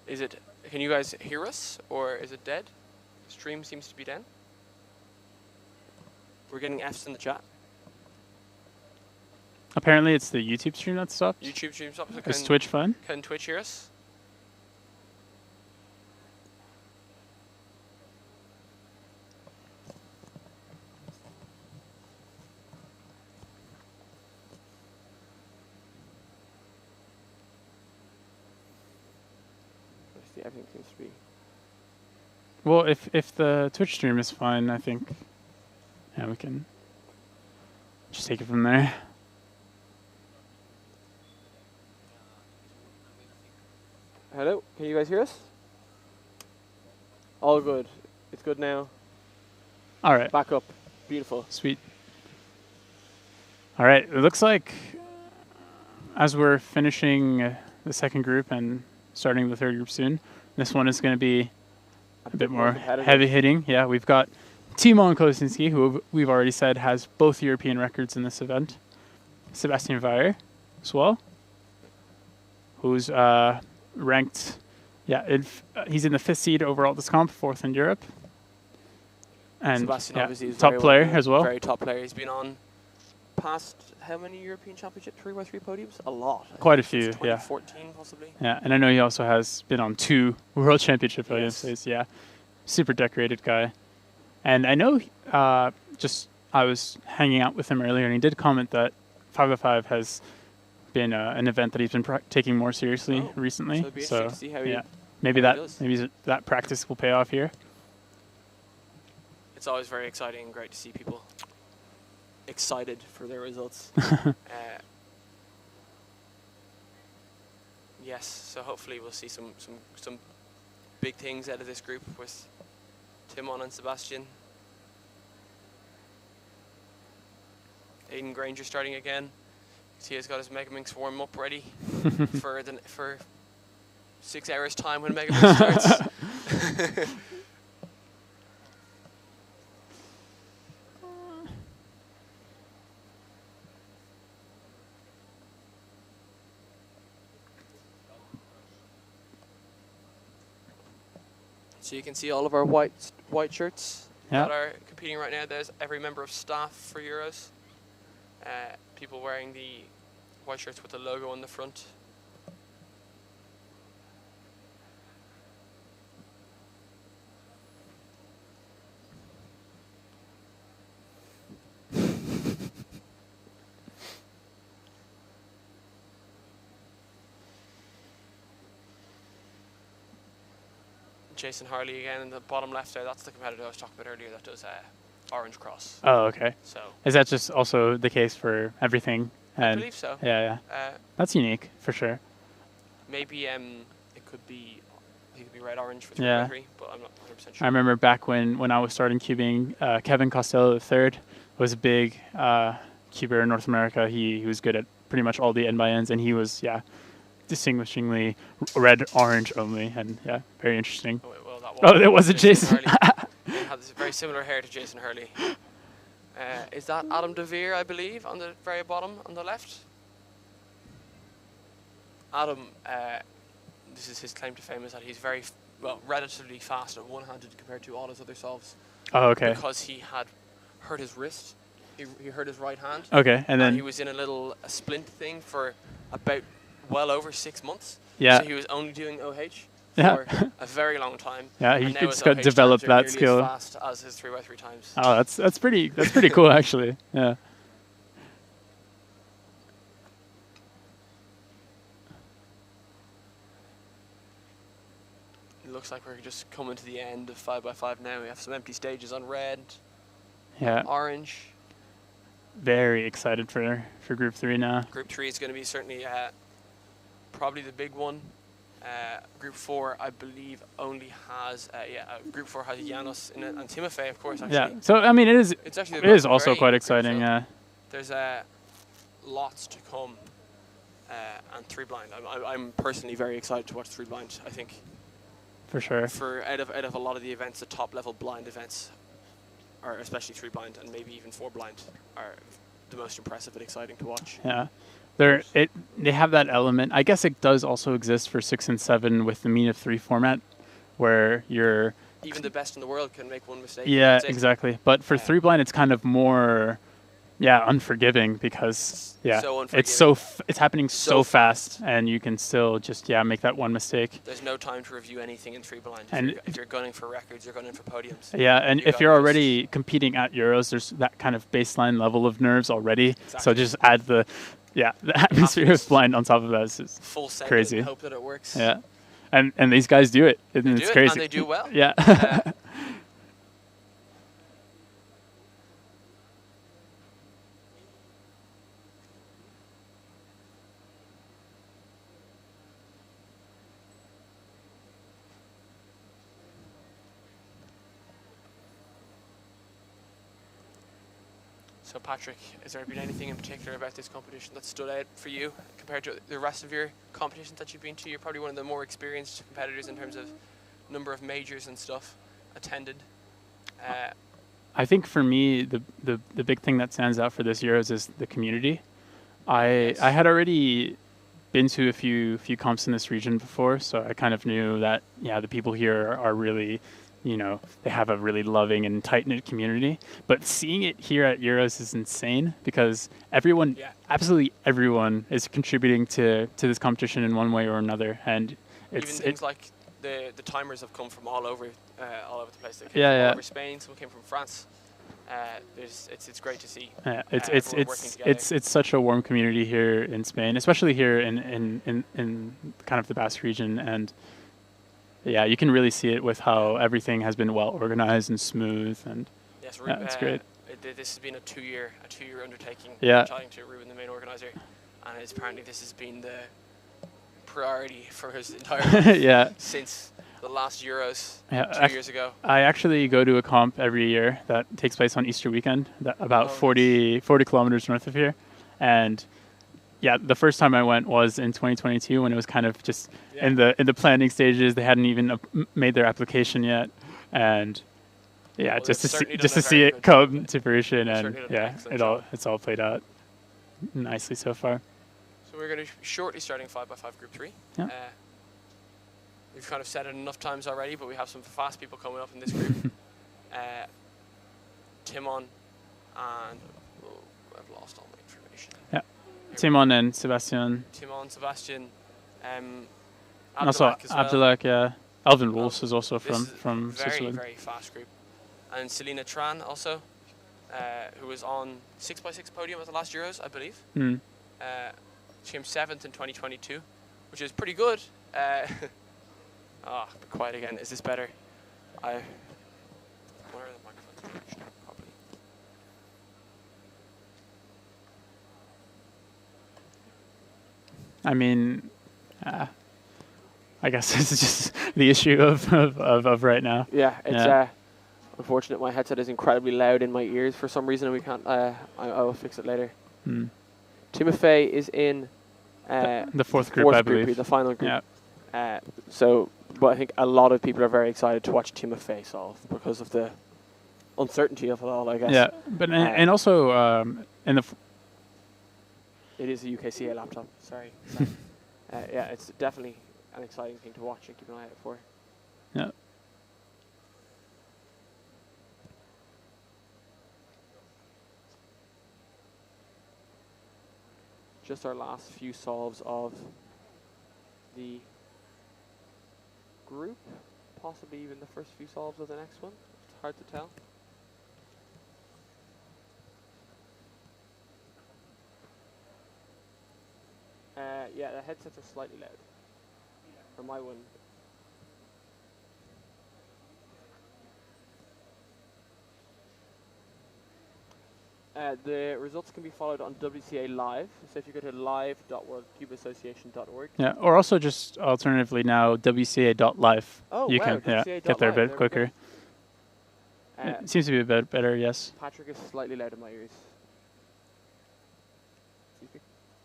Is it? Can you guys hear us, or is it dead? Stream seems to be dead. We're getting Fs in the chat. Apparently, it's the YouTube stream that stopped. YouTube stream stopped. So is Twitch fine? Can Twitch hear us? Everything seems to be. Well, if the Twitch stream is fine, I think, yeah, we can just take it from there. Hello, can you guys hear us? All good. It's good now. All right. Back up. Beautiful. Sweet. All right. It looks like as we're finishing the second group and starting the third group soon, this one is going to be a bit more heavy hitting. Yeah, we've got Timon Kosinski, who we've already said has both European records in this event. Sebastian Weyer as well, who's ranked, he's in the 5th seed overall at this comp, 4th in Europe. And Sebastian obviously is top player as well. Very top player. He's been on past how many European Championship 3x3 podiums? A lot. Quite a few, yeah. 2014 possibly. Yeah, and I know he also has been on 2 World Championship podiums. Yes. So he's, super decorated guy. And I know I was hanging out with him earlier, and he did comment that 5x5 has been an event that he's been taking more seriously recently. So it'd be interesting to see how maybe that practice will pay off here. It's always very exciting and great to see people excited for their results. Yes, so hopefully we'll see some big things out of this group with Timon and Sebastian. Aiden Granger starting again. He has got his Megaminx warm up ready for 6 hours time when Megaminx starts. So you can see all of our white shirts that are competing right now. There's every member of staff for Euros. People wearing the white shirts with the logo on the front. Jason Harley again in the bottom left there. That's the competitor I was talking about earlier that does Orange Cross. Oh, okay. So is that just also the case for everything? I believe so. Yeah. That's unique for sure. Maybe it could be red orange for 3x3, but I'm not 100% sure. I remember back when I was starting cubing, Kevin Costello III was a big cuber in North America. He was good at pretty much all the N/Ns, and he was distinguishingly red orange only, and very interesting. That wasn't Jason. He had this very similar hair to Jason Hurley. Is that Adam DeVere, I believe, on the very bottom on the left? Adam, this is his claim to fame, is that he's very relatively fast and one-handed compared to all his other solves. Oh, okay. Because he had hurt his wrist. He hurt his right hand. Okay, and then he was in a splint thing for about well over 6 months. Yeah. So he was only doing OH for a very long time. Yeah, he just got developed that skill. As fast as his 3x3 times. Oh, that's pretty cool actually. Yeah. It looks like we're just coming to the end of 5x5 now. We have some empty stages on red. Yeah. Orange. Very excited for Group 3 now. Group 3 is going to be certainly probably the big one. Group 4, I believe, only has Group 4 has Janos in it, and Timofey, of course. Actually. Yeah. So I mean, it is also quite exciting. Yeah. There's lots to come, and 3 blind. I'm personally very excited to watch 3 blind. I think. For sure. Out of a lot of the events, the top level blind events, or especially 3 blind and maybe even 4 blind, are the most impressive and exciting to watch. Yeah. They have that element. I guess it does also exist for 6 and 7 with the mean of 3 format, where you're even the best in the world can make one mistake. Yeah, exactly. But for 3 blind, it's kind of more, unforgiving because so unforgiving. it's happening so fast, and you can still just make that one mistake. There's no time to review anything in 3 blind. And if you're gunning for records, you're gunning for podiums. Yeah, and if you're already competing at Euros, there's that kind of baseline level of nerves already. Exactly. So just add the atmosphere of blind on top of that is full crazy. And hope that it works. Yeah, and these guys do it. It's crazy. And they do well. Yeah. So Patrick, has there been anything in particular about this competition that stood out for you compared to the rest of your competitions that you've been to? You're probably one of the more experienced competitors in terms of number of majors and stuff attended. I think for me, the big thing that stands out for this Euros is the community. I had already been to a few comps in this region before, so I kind of knew that the people here are really, they have a really loving and tight-knit community. But seeing it here at Euros is insane because absolutely everyone is contributing to this competition in one way or another. And even things like the timers have come from all over the place. They came from all over Spain. Some came from France. It's great to see. Yeah, it's such a warm community here in Spain, especially here in kind of the Basque region, and you can really see it with how everything has been well organized and smooth, and it's great. This has been a two-year undertaking. Yeah, talking to Ruben, the main organizer, and apparently this has been the priority for his entire life since the last Euros 2 years ago. I actually go to a comp every year that takes place on Easter weekend, about 40 kilometers north of here. And the first time I went was in 2022 when it was kind of just in the planning stages. They hadn't even made their application yet. And just to see it come to fruition, and it's all played out nicely so far. So we're going to be shortly starting 5x5 Group 3. Yeah. We've kind of said it enough times already, but we have some fast people coming up in this group. Timon and I've lost all my information. Yeah. Timon and Sebastian. Timon, Sebastian. Also Abdelak, Alvin Wolfs is also from Very, Switzerland. very fast group. And Selina Tran also, who was on 6x6 podium at the last Euros, I believe. She came 7th in 2022, which is pretty good. Be quiet again. Is this better? Where are the microphones? Probably. I mean, I guess this is just the issue of right now. Yeah, it's unfortunate. My headset is incredibly loud in my ears for some reason, and we can't. I will fix it later. Timofey is in the fourth group, I believe. The final group. Yeah. But I think a lot of people are very excited to watch Timofey solve because of the uncertainty of it all, I guess. Yeah, but and also in the. It is a UKCA laptop. Sorry. It's definitely an exciting thing to watch and keep an eye out for. Yeah. Just our last few solves of the group, possibly even the first few solves of the next one. It's hard to tell. The headsets are slightly loud. For my one. The results can be followed on WCA Live. So if you go to live.worldcubeassociation.org. Yeah, or also just alternatively now WCA.live. You can get there a bit quicker. It seems to be a bit better, yes. Patrick is slightly loud in my ears.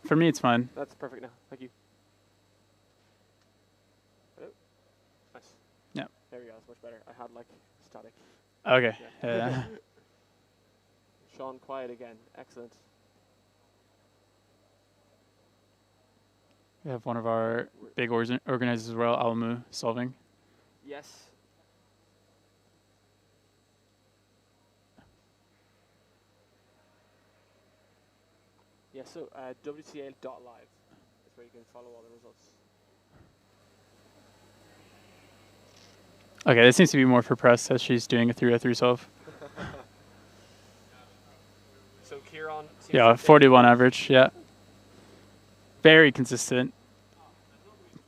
For me, it's fine. That's perfect now. Thank you. Hello? Nice. Yeah. There we go. That's much better. I had like static. Okay. Yeah. Sean, quiet again. Excellent. We have one of our big organizers as well, Alamu, solving. Yes. Yeah, so WCA.live is where you can follow all the results. Okay, this seems to be more for press as she's doing a 303 solve. So Kieran. Yeah, 41 average, yeah. Very consistent,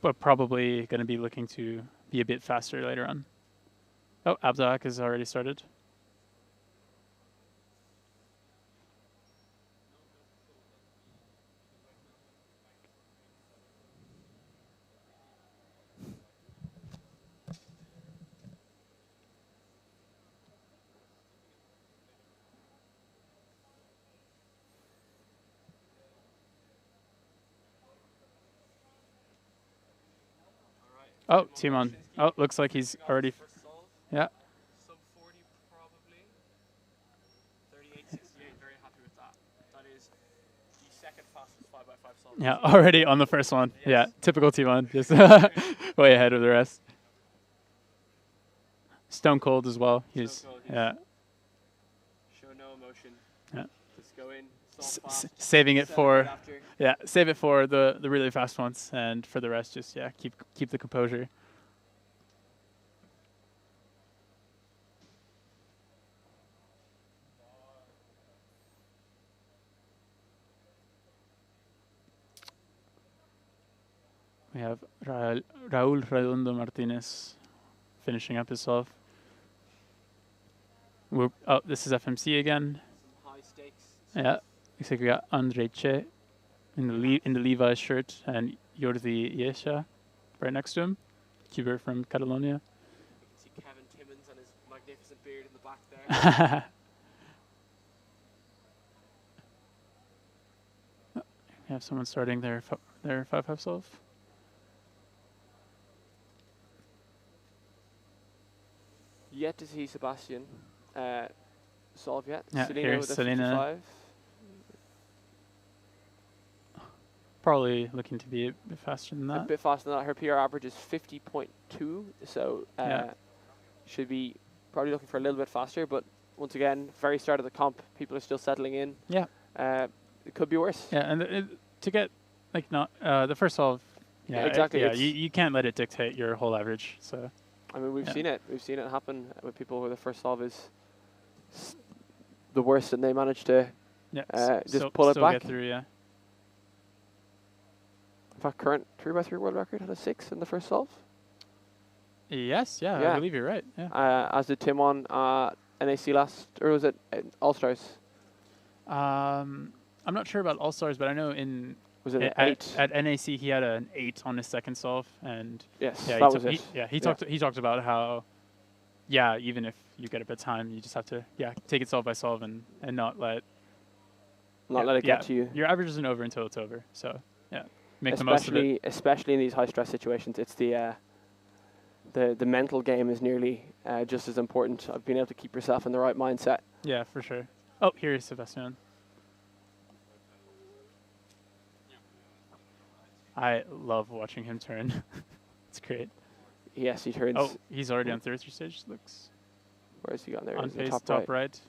but probably going to be looking to be a bit faster later on. Oh, Abdahak has already started. Oh, Timon. Oh, looks like he's already. Yeah. Sub 40 probably. 38.68. Very happy with that. That is the second fastest 5x5 solve. Yeah, already on the first one. Yes. Yeah, typical Timon, just way ahead of the rest. Stone cold as well. He's yeah. Show no emotion. Yeah. Just go in. Saving it for save it for the really fast ones, and for the rest, just keep the composure. We have Raúl Redondo Martinez finishing up his solve. Oh, this is FMC again. Some high stakes. Yeah, looks like we got Andrei Che in the Levi's shirt and Jordi Yesha right next to him, Cuber from Catalonia. You can see Kevin Timmons and his magnificent beard in the back there. We have someone starting their 5-5 solve. Yet to see Sebastian solve yet. Yeah, Selena here's with a Selena. 55. Probably looking to be a bit faster than that. A bit faster than that. Her PR average is 50.2, so should be probably looking for a little bit faster. But once again, very start of the comp, people are still settling in. Yeah. It could be worse. Yeah, and to get the first solve. Yeah, exactly. You can't let it dictate your whole average. So. I mean, we've seen it. We've seen it happen with people where the first solve is the worst, and they manage to just pull it back. Get through, yeah. In fact, current 3x3 world record had a 6 in the first solve. Yes, I believe you're right. Yeah. As did Tim on NAC last, or was it All Stars? I'm not sure about All Stars, but I know was it an 8? At NAC he had an 8 on his second solve, and yes, that was it. He talked about how even if you get a bit of time, you just have to take it solve by solve and not let it get to you. Your average isn't over until it's over. So make the most of it. Especially in these high stress situations, it's the mental game is nearly just as important of being able to keep yourself in the right mindset. Yeah, for sure. Oh, here's Sebastian. I love watching him turn. It's great. Yes, he turns. Oh, he's already on 3rd stage. Looks. Where has he gone there? On pace, top right.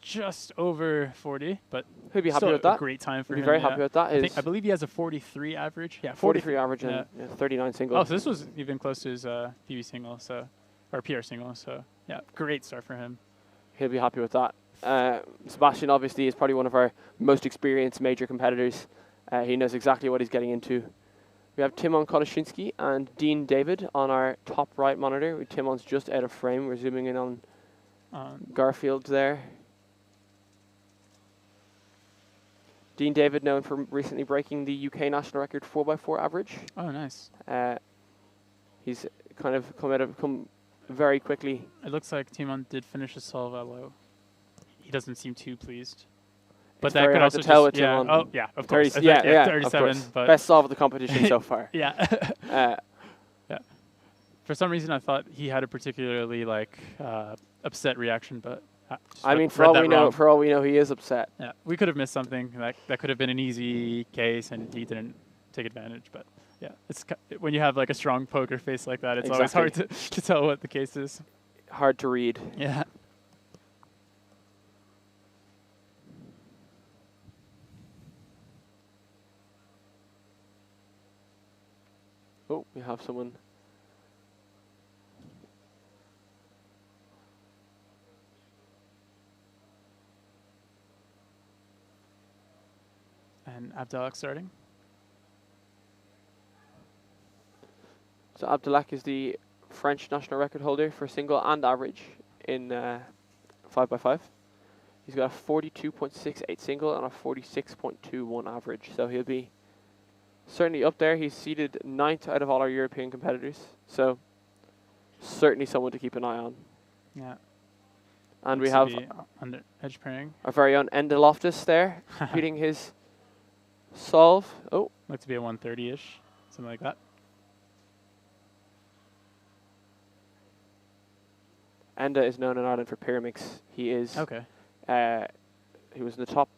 Just over 40, but he'll be happy with that. A great time for him. He'll be very happy with that. I believe he has a 43 average. Yeah, 43 average and 39 single. Oh, so this was even close to his PB single, or PR single. So great start for him. He'll be happy with that. Sebastian obviously is probably one of our most experienced major competitors. He knows exactly what he's getting into. We have Timon Koloshinsky and Dean David on our top right monitor. Timon's just out of frame. We're zooming in on Garfield there. Dean David, known for recently breaking the UK national record 4x4 average. Oh, nice. He's kind of come very quickly. It looks like Timon did finish his solve at low. He doesn't seem too pleased. But that could also tell just, of course. 37, of course. But best solve of the competition so far. Yeah. For some reason, I thought he had a particularly upset reaction, but I mean, for all we know, he is upset. Yeah, we could have missed something. That could have been an easy case, and he didn't take advantage. But Yeah, when you have like a strong poker face like that, it's always hard to tell what the case is. Hard to read. Yeah. Oh, we have someone. And Abdelak starting. So Abdelak is the French national record holder for single and average in 5x5. He's got a 42.68 single and a 46.21 average. So he'll be certainly up there. He's seeded 9th out of all our European competitors. So certainly someone to keep an eye on. Yeah. And we have under edge pairing. Our very own Enda Loftus there, beating his solve. Oh. Looks to be a 130-ish, something like that. Enda is known in Ireland for Pyraminx. He is. Okay. He was in the top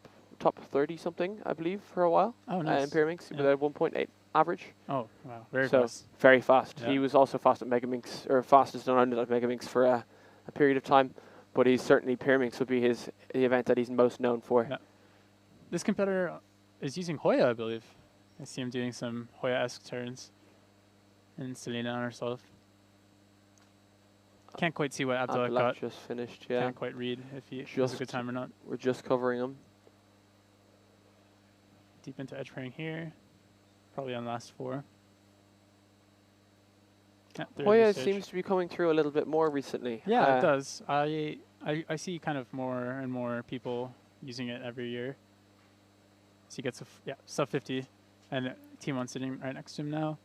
30 something, I believe, for a while. Oh, nice. In Pyraminx with a 1.8 average. Oh, wow, very so fast. Very fast. Yeah. He was also fast at Megaminx, or fastest in Ireland at Megaminx for a period of time. But he's certainly Pyraminx would be the event that he's most known for. Yeah. This competitor is using Hoya, I believe. I see him doing some Hoya-esque turns. And Selena on herself. Can't quite see what Abdelak got. Just finished, yeah. Can't quite read if he has a good time or not. We're just covering him. Deep into edge pairing here. Probably on last 4. Yeah, Hoya seems to be coming through a little bit more recently. Yeah, it does. I see kind of more and more people using it every year. So he gets a sub 50, and T1 sitting right next to him now.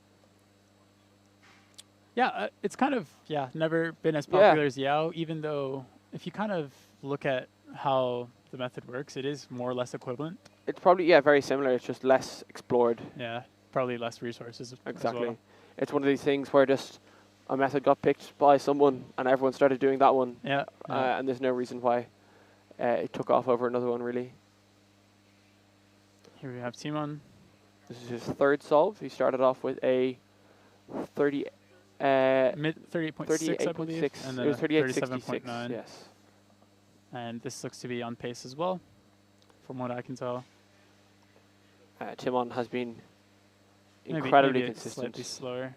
Yeah, it's kind of never been as popular as Yao, even though if you kind of look at how the method works, it is more or less equivalent. It's probably very similar. It's just less explored. Yeah, probably less resources. Exactly. As well. It's one of these things where just a method got picked by someone and everyone started doing that one. Yeah. And there's no reason why it took off over another one, really. Here we have Timon. This is his third solve. He started off with a 30. Mid 38.6, I believe. 38.6. And it was 38.9. Yes. And this looks to be on pace as well, from what I can tell. Timon has been incredibly maybe consistent. Slightly slower.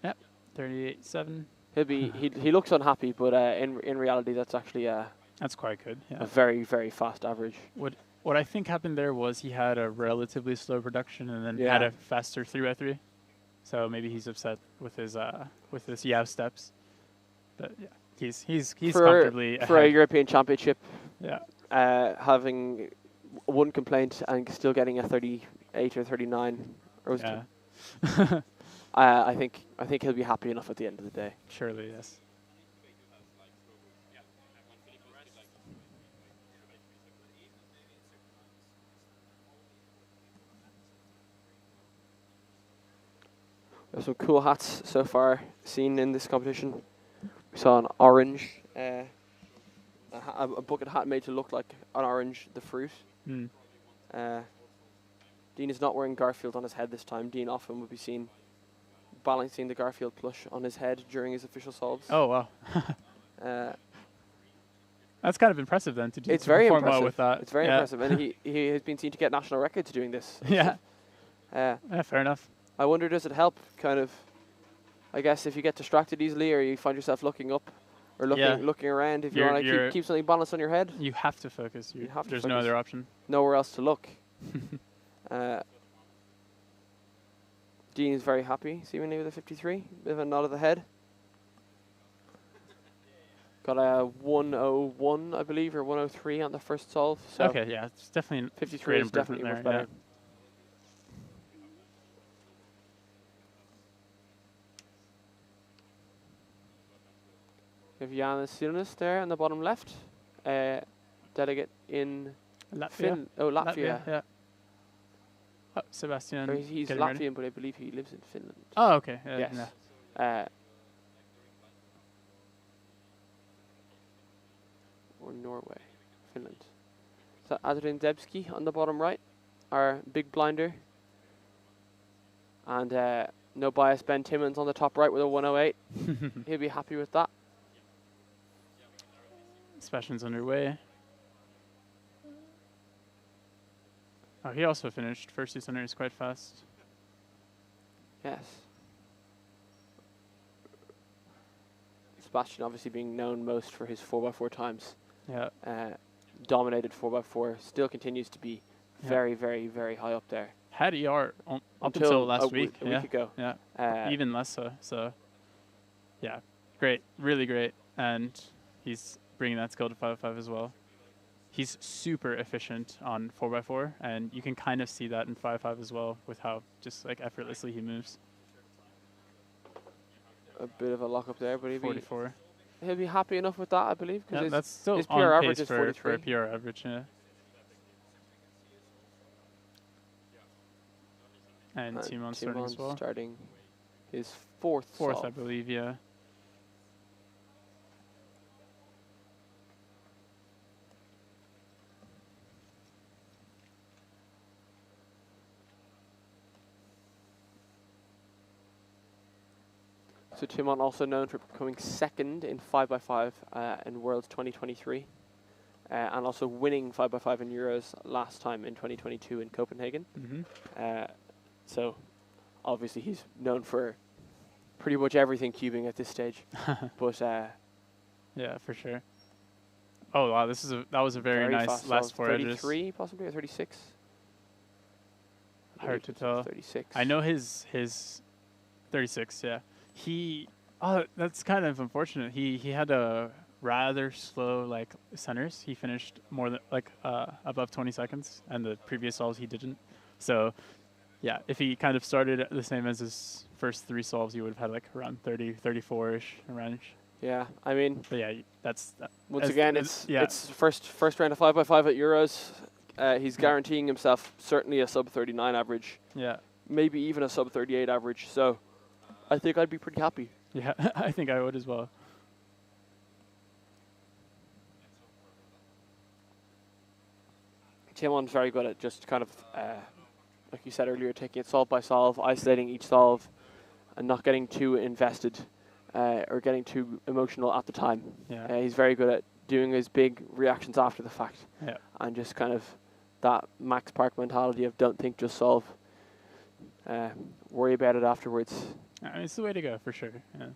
Yep, 38.7. He looks unhappy, but in reality, that's actually that's quite good. Yeah. A very, very fast average. What I think happened there was he had a relatively slow production and then had a faster 3x3. So maybe he's upset with his Yao steps. But yeah, he's comfortably ahead. For a European Championship. Yeah. Having one complaint and still getting a 38 or 39. Or was it I think he'll be happy enough at the end of the day. Surely, yes. There's some cool hats so far seen in this competition. We saw an orange, a bucket hat made to look like an orange, the fruit. Mm. Dean is not wearing Garfield on his head this time. Dean often would be seen balancing the Garfield plush on his head during his official solves. Oh, wow. That's kind of impressive then to do. It's very impressive. Well with that. It's very impressive, and he has been seen to get national records doing this. Yeah. Fair enough. I wonder, does it help kind of, I guess, if you get distracted easily or you find yourself looking up or looking around, if you want to keep something balanced on your head? You have to focus. There's no focus. other option. Nowhere else to look. Dean is very happy, seemingly, with a 53. Bit of a nod of the head. Got a 101, I believe, or 103 on the first solve. So okay, yeah, it's definitely 53 is definitely much better. Yeah. We have Janis Silnes there on the bottom left. Delegate in Latvia. Latvia. Yeah. Oh, Sebastian. He's Latvian, ready. But I believe he lives in Finland. Oh, okay. Yes. Yeah. Or Norway. Finland. So Adrian Debski on the bottom right, our big blinder. And no bias Ben Timmons on the top right with a 108. He'll be happy with that. Session's underway. Oh, he also finished first 600s quite fast. Yes. Sebastian obviously being known most for his 4x4 times. Yeah. Dominated 4x4, still continues to be very, very, very high up there. Had ER up until last week. A week ago. Yeah. Even less so. So, yeah, great, really great, and he's bringing that skill to 5x5 as well. He's super efficient on 4x4, and you can kind of see that in 5x5 as well with how just like effortlessly he moves. A bit of a lock up there, but he'll be happy enough with that, I believe. Yeah, that's still his PR on average pace is for 43. a PR average. Yeah. And Timon starting as well. Starting his fourth solve. I believe, yeah. So Timon also known for coming second in 5x5 in Worlds 2023, and also winning 5x5 in Euros last time in 2022 in Copenhagen. So obviously he's known for pretty much everything cubing at this stage. But yeah, for sure. Oh wow, that was a very nice last four edges. 33 possibly, or 36. Hard to tell. 36. I know his 36. Yeah. That's kind of unfortunate. He had a rather slow like centers. He finished more than above 20 seconds, and the previous solves he didn't. So, yeah, if he kind of started the same as his first 3 solves, he would have had like around 30, 34-ish around. Yeah, I mean. But yeah, that's once again, it's first round of 5x5 at Euros. He's guaranteeing himself certainly a sub 39 average. Yeah. Maybe even a sub 38 average. So. I think I'd be pretty happy. Yeah, I think I would as well. Timon's very good at just kind of, like you said earlier, taking it solve by solve, isolating each solve, and not getting too invested or getting too emotional at the time. Yeah. He's very good at doing his big reactions after the fact. Yeah. And just kind of that Max Park mentality of don't think, just solve. Worry about it afterwards. I mean, it's the way to go for sure. Yeah.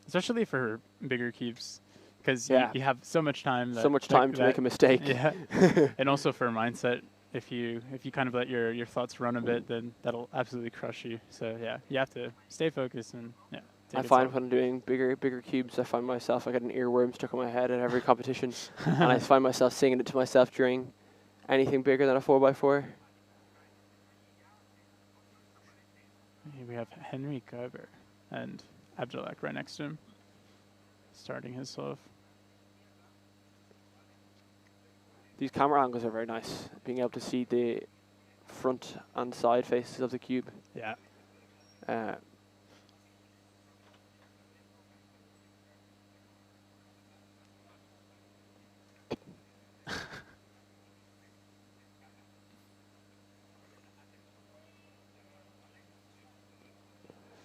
Especially for bigger cubes, because you have so much time. To make a mistake. Yeah. And also for mindset, if you kind of let your thoughts run a bit, then that'll absolutely crush you. So yeah, you have to stay focused and yeah. I find when I'm doing bigger cubes, I find myself I get an earworm stuck in my head at every competition, and I find myself singing it to myself during anything bigger than a 4x4. We have Henry Gerber and Abdulak right next to him, starting his solve. These camera angles are very nice, being able to see the front and side faces of the cube. Yeah.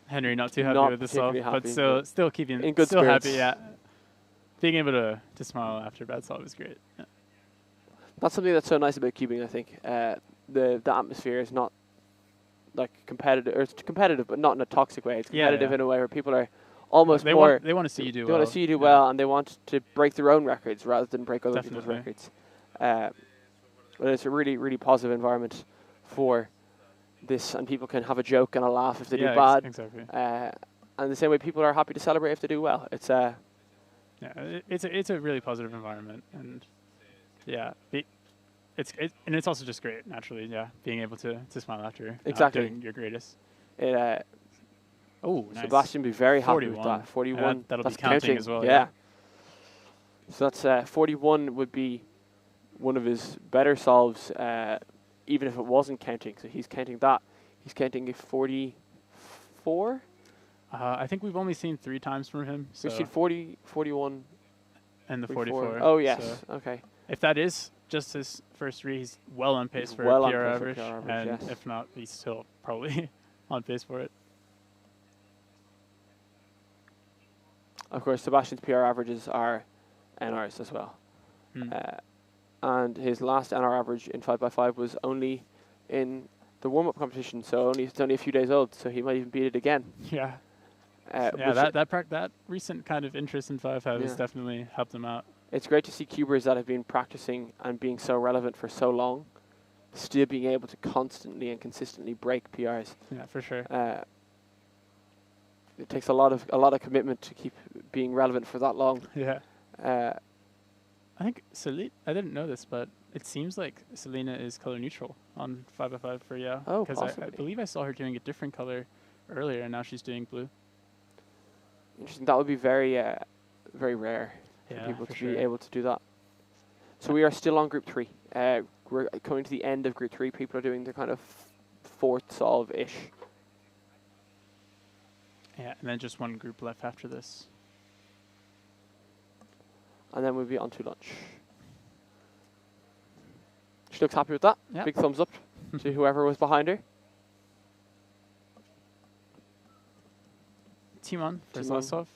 Henry not too happy with the solve, but still keeping in good still spirits. Happy. Yeah, being able to smile after a bad solve is great. Yeah. That's something that's so nice about cubing. I think the atmosphere is not like competitive, or it's competitive, but not in a toxic way. It's competitive in a way where people are almost they more. They want to see you do. They want to see you do well, and they want to break their own records rather than break other people's records. But it's a really, really positive environment for this, and people can have a joke and a laugh if they do bad. Exactly. And the same way people are happy to celebrate if they do well. It's it's a really positive environment, and yeah, and it's also just great naturally. Yeah, being able to smile after doing your greatest. Nice. Sebastian be very happy with that. 41. That'll that's be counting as well. Yeah. So that's 41 would be one of his better solves, even if it wasn't counting. So he's counting that. He's counting a 44. I think we've only seen 3 times from him. So we've seen 40, 41, and the 44. 44. Oh yes. So okay. If that is just his first three. He's well on pace for well a on PR pace for average, PR average, and yes. if not, he's still probably on pace for it. Of course, Sebastian's PR averages are NRs as well. And his last NR average in 5x5 was only in the warm-up competition, so it's only a few days old, so he might even beat it again. Yeah. Yeah, That recent kind of interest in 5x5 has definitely helped him out. It's great to see cubers that have been practicing and being so relevant for so long, still being able to constantly and consistently break PRs. Yeah, for sure. It takes a lot of commitment to keep being relevant for that long. Yeah. I think I didn't know this, but it seems like Selena is color neutral on 5x5 for Yao. Oh, because I believe I saw her doing a different color earlier, and now she's doing blue. Interesting. That would be very, very rare for people to be able to do that. So we are still on group 3. We're coming to the end of group 3. People are doing the kind of fourth solve-ish. Yeah, and then just one group left after this. And then we'll be on to lunch. She looks happy with that. Yep. Big thumbs up to whoever was behind her. Timon for his last off.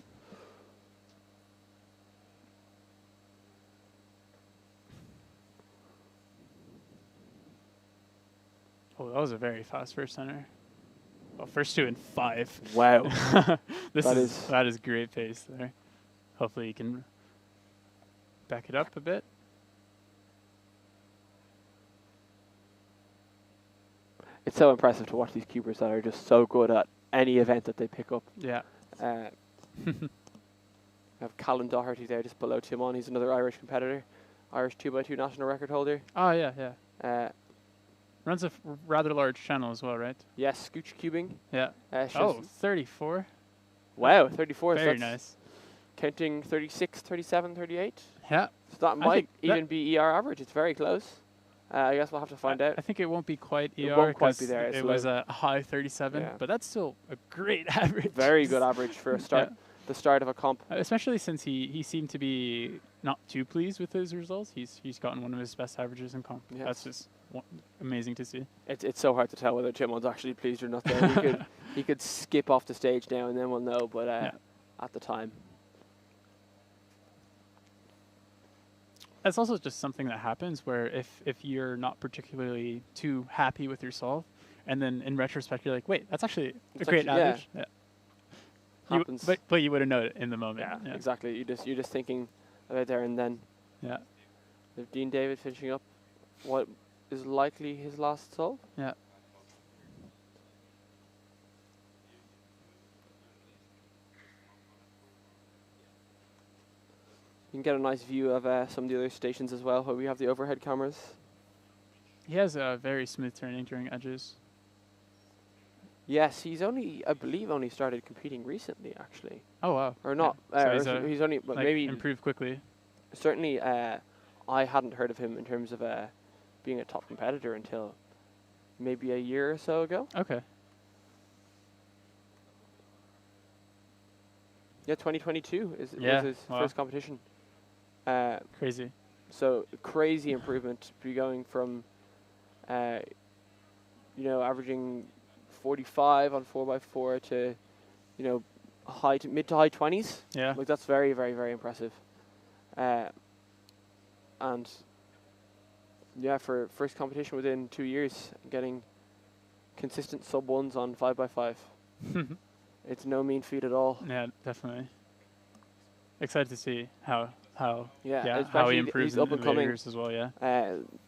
Oh, that was a very fast first center. Well, first 2 and 5. Wow. That is great pace there. Hopefully you can back it up a bit. It's so impressive to watch these cubers that are just so good at any event that they pick up. Yeah. I have Callum Doherty there just below Timon. He's another Irish competitor. Irish 2x2 national record holder. Oh, yeah. Runs a rather large channel as well, right? Yes, Scooch cubing. Yeah. 34. Wow, 34. Very nice. Counting 36, 37, 38. Yeah. So that might even be ER average. It's very close. I guess we'll have to find out. I think it won't be quite ER. It won't quite be there. It was a high 37, but that's still a great average. Very good average for a start. The start of a comp. Especially since he seemed to be not too pleased with his results. He's gotten one of his best averages in comp. Yes. That's just amazing to see. It's so hard to tell whether Timon's actually pleased or not. There. he could skip off the stage now and then we'll know, but at the time. That's also just something that happens where if you're not particularly too happy with your solve, and then in retrospect you're like, wait, that's actually a great average. Yeah. Happens. But you wouldn't know it in the moment. Yeah, exactly. You're just thinking about there and then. Yeah. If Dean David finishing up what is likely his last solve. Yeah. You can get a nice view of some of the other stations as well, where we have the overhead cameras. He has a very smooth turning during edges. Yes, he's I believe, only started competing recently, actually. Oh, wow. Or not. So he's only, but maybe improved quickly. Certainly, I hadn't heard of him in terms of being a top competitor until maybe a year or so ago. Okay. Yeah, 2022 was his first competition. Crazy. So crazy improvement. Be going from, averaging 45 on 4x4 to, mid to high 20s. Yeah. Like that's very, very, very impressive. And for first competition within 2 years, getting consistent sub ones on 5x5. It's no mean feat at all. Yeah, definitely. Excited to see how how he improves in the later years as well. Yeah.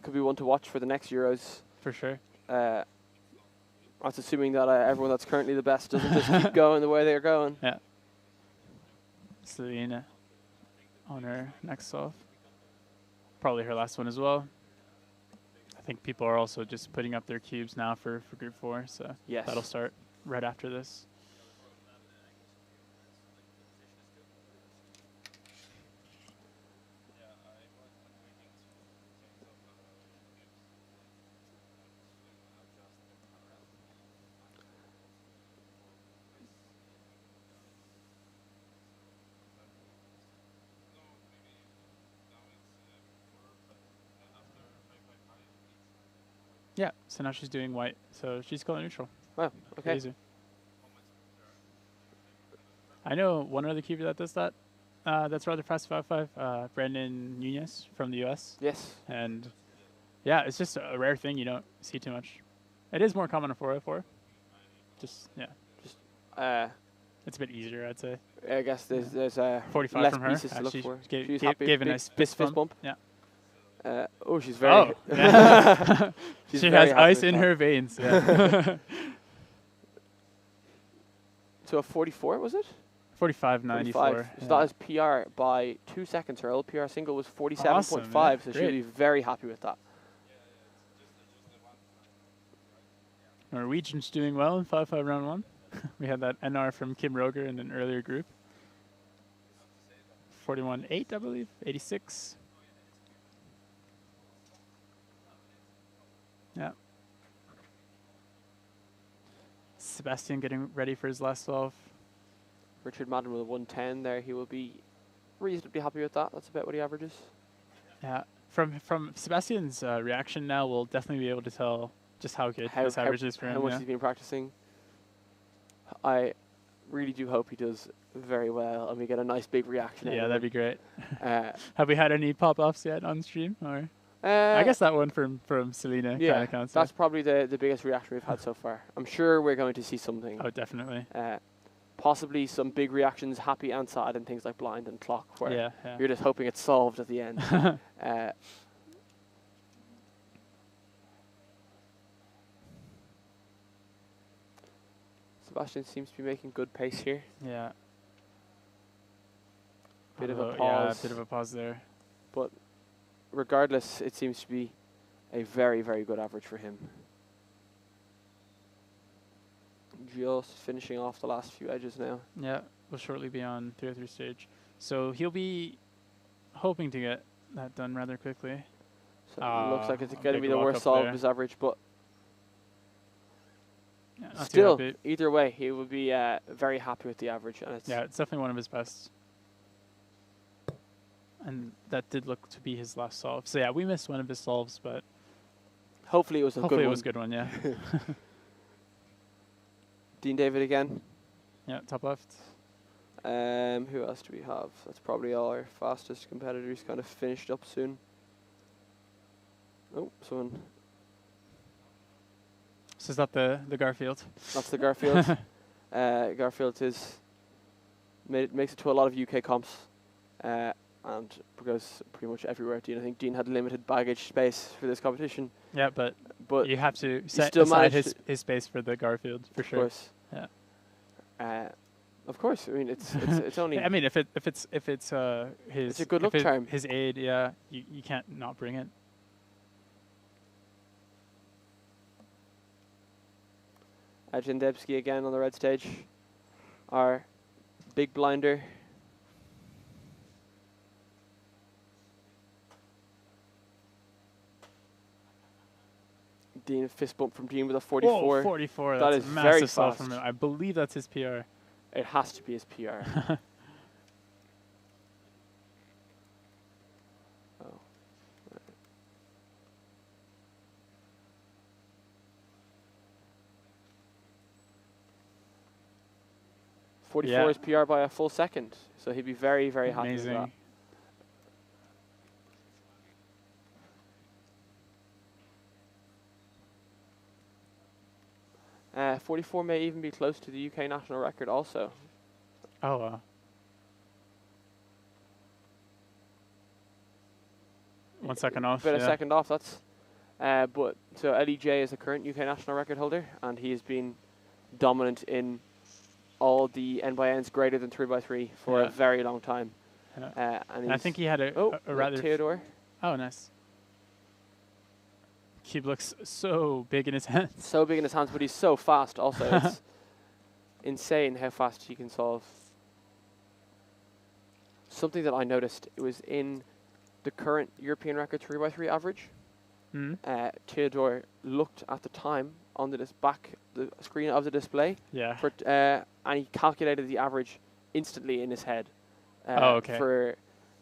Could be one to watch for the next Euros. For sure. That's assuming that everyone that's currently the best doesn't just keep going the way they're going. Yeah. Selena on her next off. Probably her last one as well. I think people are also just putting up their cubes now for Group 4, so that'll start right after this. Yeah, so now she's doing white, so she's color neutral. Wow. Okay. Easy. I know one other keeper that does that. That's rather fast 5-5. Brandon Nunez from the US. Yes. And yeah, it's just a rare thing you don't see too much. It is more common in 404. Just it's a bit easier, I'd say. I guess there's 45 less from her. pieces to look She for. gave happy. a Big nice fist bump. Yeah. She's very. Oh, yeah. She's she very has happy ice with in that. her veins. Yeah. So a 44 was it? 45.94. 45. So that is PR by 2 seconds. Her old PR single was 47.5. Awesome, yeah. So she'll Great. be very happy with that. Norwegians doing well in 5-5 round 1. We had that NR from Kim Roger in an earlier group. 41.8, I believe. 86. Yeah. Sebastian getting ready for his last solve. Richard Madden with a 110 there. He will be reasonably happy with that. That's about what he averages. Yeah. From Sebastian's reaction now, we'll definitely be able to tell just how good this average is for him. How much yeah. he's been practicing. I really do hope he does very well and we get a nice big reaction. Yeah, that'd be great. Uh, Have we had any pop-offs yet on stream? Or I guess that one from Selena kind of counts. that's probably the biggest reaction we've had so far. I'm sure we're going to see something. Oh, definitely. Possibly some big reactions, happy and sad, and things like blind and clock, where Yeah. you're just hoping it's solved at the end. Sebastian seems to be making good pace here. Yeah. Bit of a Yeah, pause. bit of a pause there. But regardless, it seems to be a very, very good average for him. Just finishing off the last few edges now. Yeah, we'll shortly be on 303 stage. So he'll be hoping to get that done rather quickly. So it looks like it's a going to big be the walk worst up solve there. of his average, but Yeah, not too still, happy. either way, he will be very happy with the average. And it's Yeah, it's definitely one of his best. And that did look to be his last solve. So yeah, we missed one of his solves, but hopefully it was a hopefully good it one. was a good one, yeah. Dean David again. Yeah, top left. Who else do we have? That's probably all our fastest competitors kind of finished up soon. Oh, someone. So is that the Garfield? That's the Garfield. Garfield makes it to a lot of UK comps and goes pretty much everywhere. Dean, I think Dean had limited baggage space for this competition. Yeah, but you have to set still aside managed his space for the Garfield for Of sure. course. Yeah. Of course. I mean, it's only. I mean, if it's his It's a good luck charm. his aid, yeah, you can't not bring it. Ajin Debski again on the red stage. Our big blinder. Dean, fist bump from Dean with a 44. Oh, 44. That That's is a very massive solve fast. from him. I believe that's his PR. It has to be his PR. Oh. 44 is PR by a full second, so he'd be very, very happy with that. Amazing. Uh, 44 may even be close to the UK national record also. Oh, wow. One second off. Bit yeah. a second off, that's. But so Eddie J is the current UK national record holder, and he has been dominant in all the N/Ns greater than 3x3 for a very long time. Yeah. And I think he had a rather. Theodore. Oh, nice. Cube looks so big in his hands. So big in his hands, but he's so fast also. It's insane how fast he can solve. Something that I noticed, it was in the current European record 3x3 average. Mm. Theodore looked at the time on the screen of the display. Yeah. And he calculated the average instantly in his head. Oh, okay. For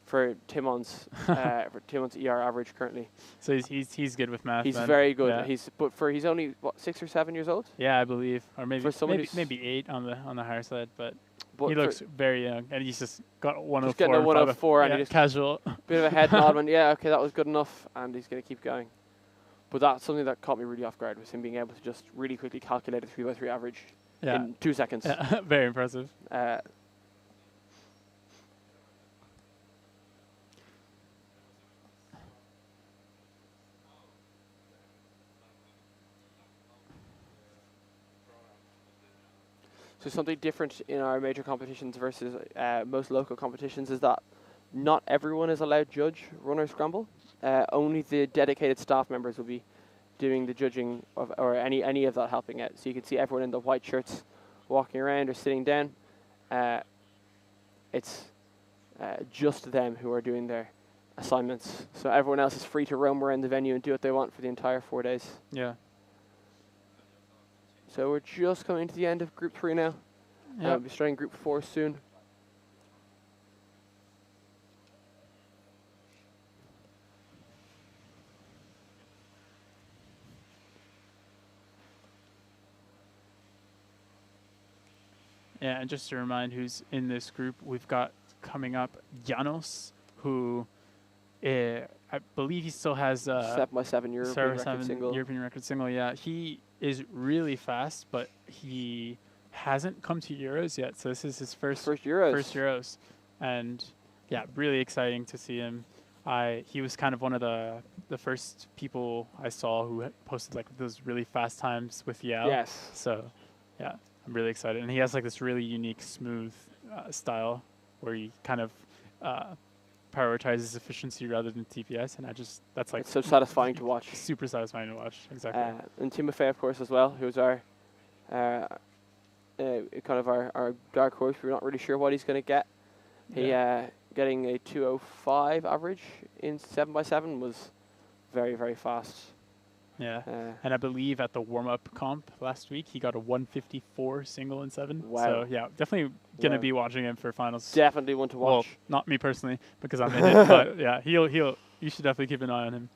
for Timon's ER average currently. So he's good with math. He's then. very good. Yeah. He's only what, 6 or 7 years old. Yeah, I believe, or maybe For someone maybe 8 on the higher side, but But he looks very young, and he's just got 104. just getting a 104, and yeah, he just casual. bit of a head nod when yeah, okay, that was good enough, and he's going to keep going. But that's something that caught me really off guard, was him being able to just really quickly calculate a 3x3 average in 2 seconds. Yeah, very impressive. So something different in our major competitions versus most local competitions is that not everyone is allowed to judge runner scramble. Only the dedicated staff members will be doing the judging of, or any of that helping out. So you can see everyone in the white shirts walking around or sitting down. It's just them who are doing their assignments. So everyone else is free to roam around the venue and do what they want for the entire 4 days. Yeah. So we're just coming to the end of Group 3 now. Yeah. We'll be starting Group 4 soon. Yeah, and just to remind who's in this group, we've got coming up Janos, who I believe he still has 7x7 European record single. European record single. Yeah, he is really fast, but he hasn't come to Euros yet. So this is his first Euros. First Euros, and yeah, really exciting to see him. He was kind of one of the first people I saw who had posted like those really fast times with Yao. Yes. So yeah, I'm really excited, and he has like this really unique, smooth style where he kind of prioritizes efficiency rather than TPS, and that's like it's so satisfying to watch. Super satisfying to watch, exactly. And Timofey, of course, as well, who's our kind of our dark horse. We're not really sure what he's going to get. He getting a 2:05 average in 7x7 was very, very fast. Yeah, and I believe at the warm-up comp last week, he got a 154 single in 7. Wow. So yeah, definitely gonna be watching him for finals. Definitely one to watch. Well, not me personally, because I'm in it, but yeah, he'll. You should definitely keep an eye on him.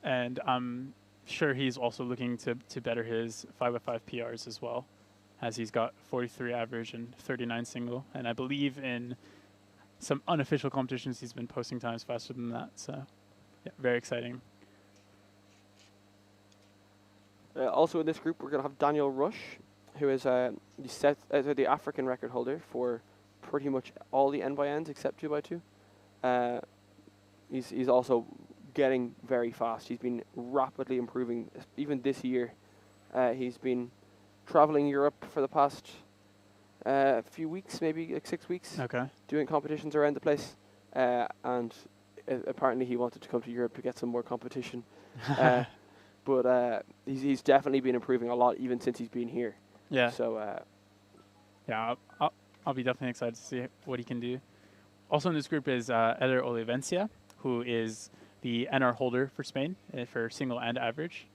And I'm sure he's also looking to better his 5x5 PRs as well, as he's got 43 average and 39 single, and I believe in some unofficial competitions he's been posting times faster than that. So yeah, very exciting. Also in this group, we're going to have Daniel Rush, who is the African record holder for pretty much all the N/Ns except 2x2. He's also getting very fast. He's been rapidly improving. Even this year, he's been traveling Europe for the past few weeks, maybe like 6 weeks. Okay. Doing competitions around the place, and apparently he wanted to come to Europe to get some more competition. But he's definitely been improving a lot even since he's been here. Yeah. So yeah, I'll be definitely excited to see what he can do. Also in this group is Eder Olivencia, who is the NR holder for Spain for single and average.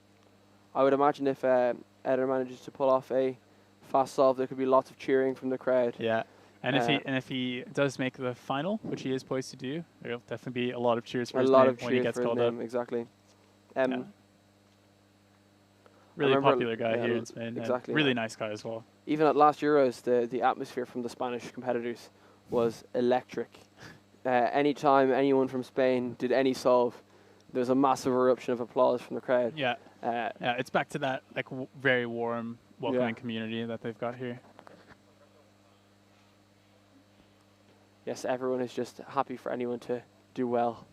I would imagine if Eder manages to pull off a fast solve, there could be lots of cheering from the crowd. Yeah. And if he does make the final, which he is poised to do, there'll definitely be a lot of cheers for his name when he gets called up. Exactly. Yeah. Really popular guy here in Spain. Exactly. Really nice guy as well. Even at last Euros, the atmosphere from the Spanish competitors was electric. Anytime anyone from Spain did any solve, there was a massive eruption of applause from the crowd. Yeah. Yeah, it's back to that like very warm, welcoming community that they've got here. Yes, everyone is just happy for anyone to do well.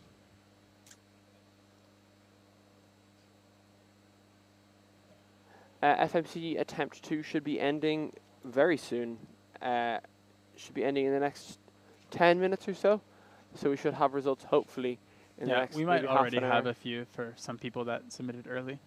FMC Attempt 2 should be ending very soon. Should be ending in the next 10 minutes or so. So we should have results hopefully in the next we might maybe already half an hour. have a few for some people that submitted early.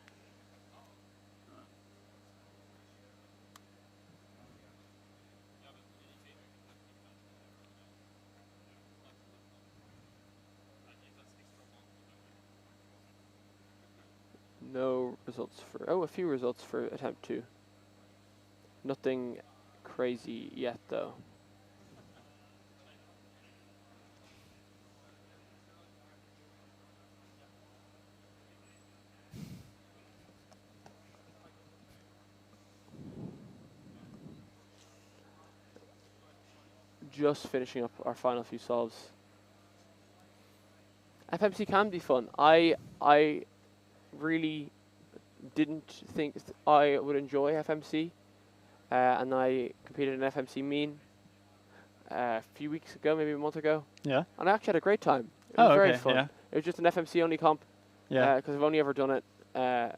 No results for... a few results for Attempt 2. Nothing crazy yet, though. just finishing up our final few solves. FMC can be fun. I really didn't think I would enjoy FMC, and I competed in FMC mean a few weeks ago, maybe a month ago. Yeah. And I actually had a great time. It was very fun. Yeah. It was just an FMC only comp. Yeah. Because I've only ever done it kind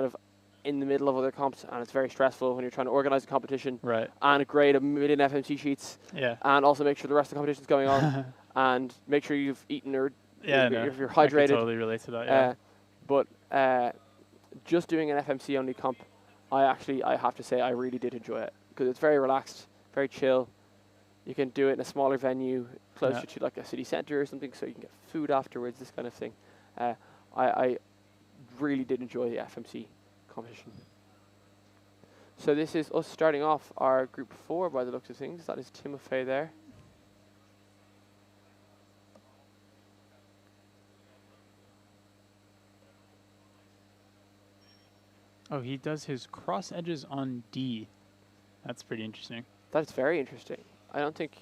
of in the middle of other comps, and it's very stressful when you're trying to organize a competition Right. and grade a million FMC sheets, Yeah. and also make sure the rest of the competition's going on, and make sure you've eaten or if you're I hydrated. can totally relate to that. Yeah. But just doing an FMC only comp, I have to say I really did enjoy it because it's very relaxed, very chill. You can do it in a smaller venue, closer to like a city centre or something, so you can get food afterwards, this kind of thing. I really did enjoy the FMC competition. So this is us starting off our group 4 by the looks of things. That is Timofey there. Oh, he does his cross edges on D. That's pretty interesting. That's very interesting. I don't think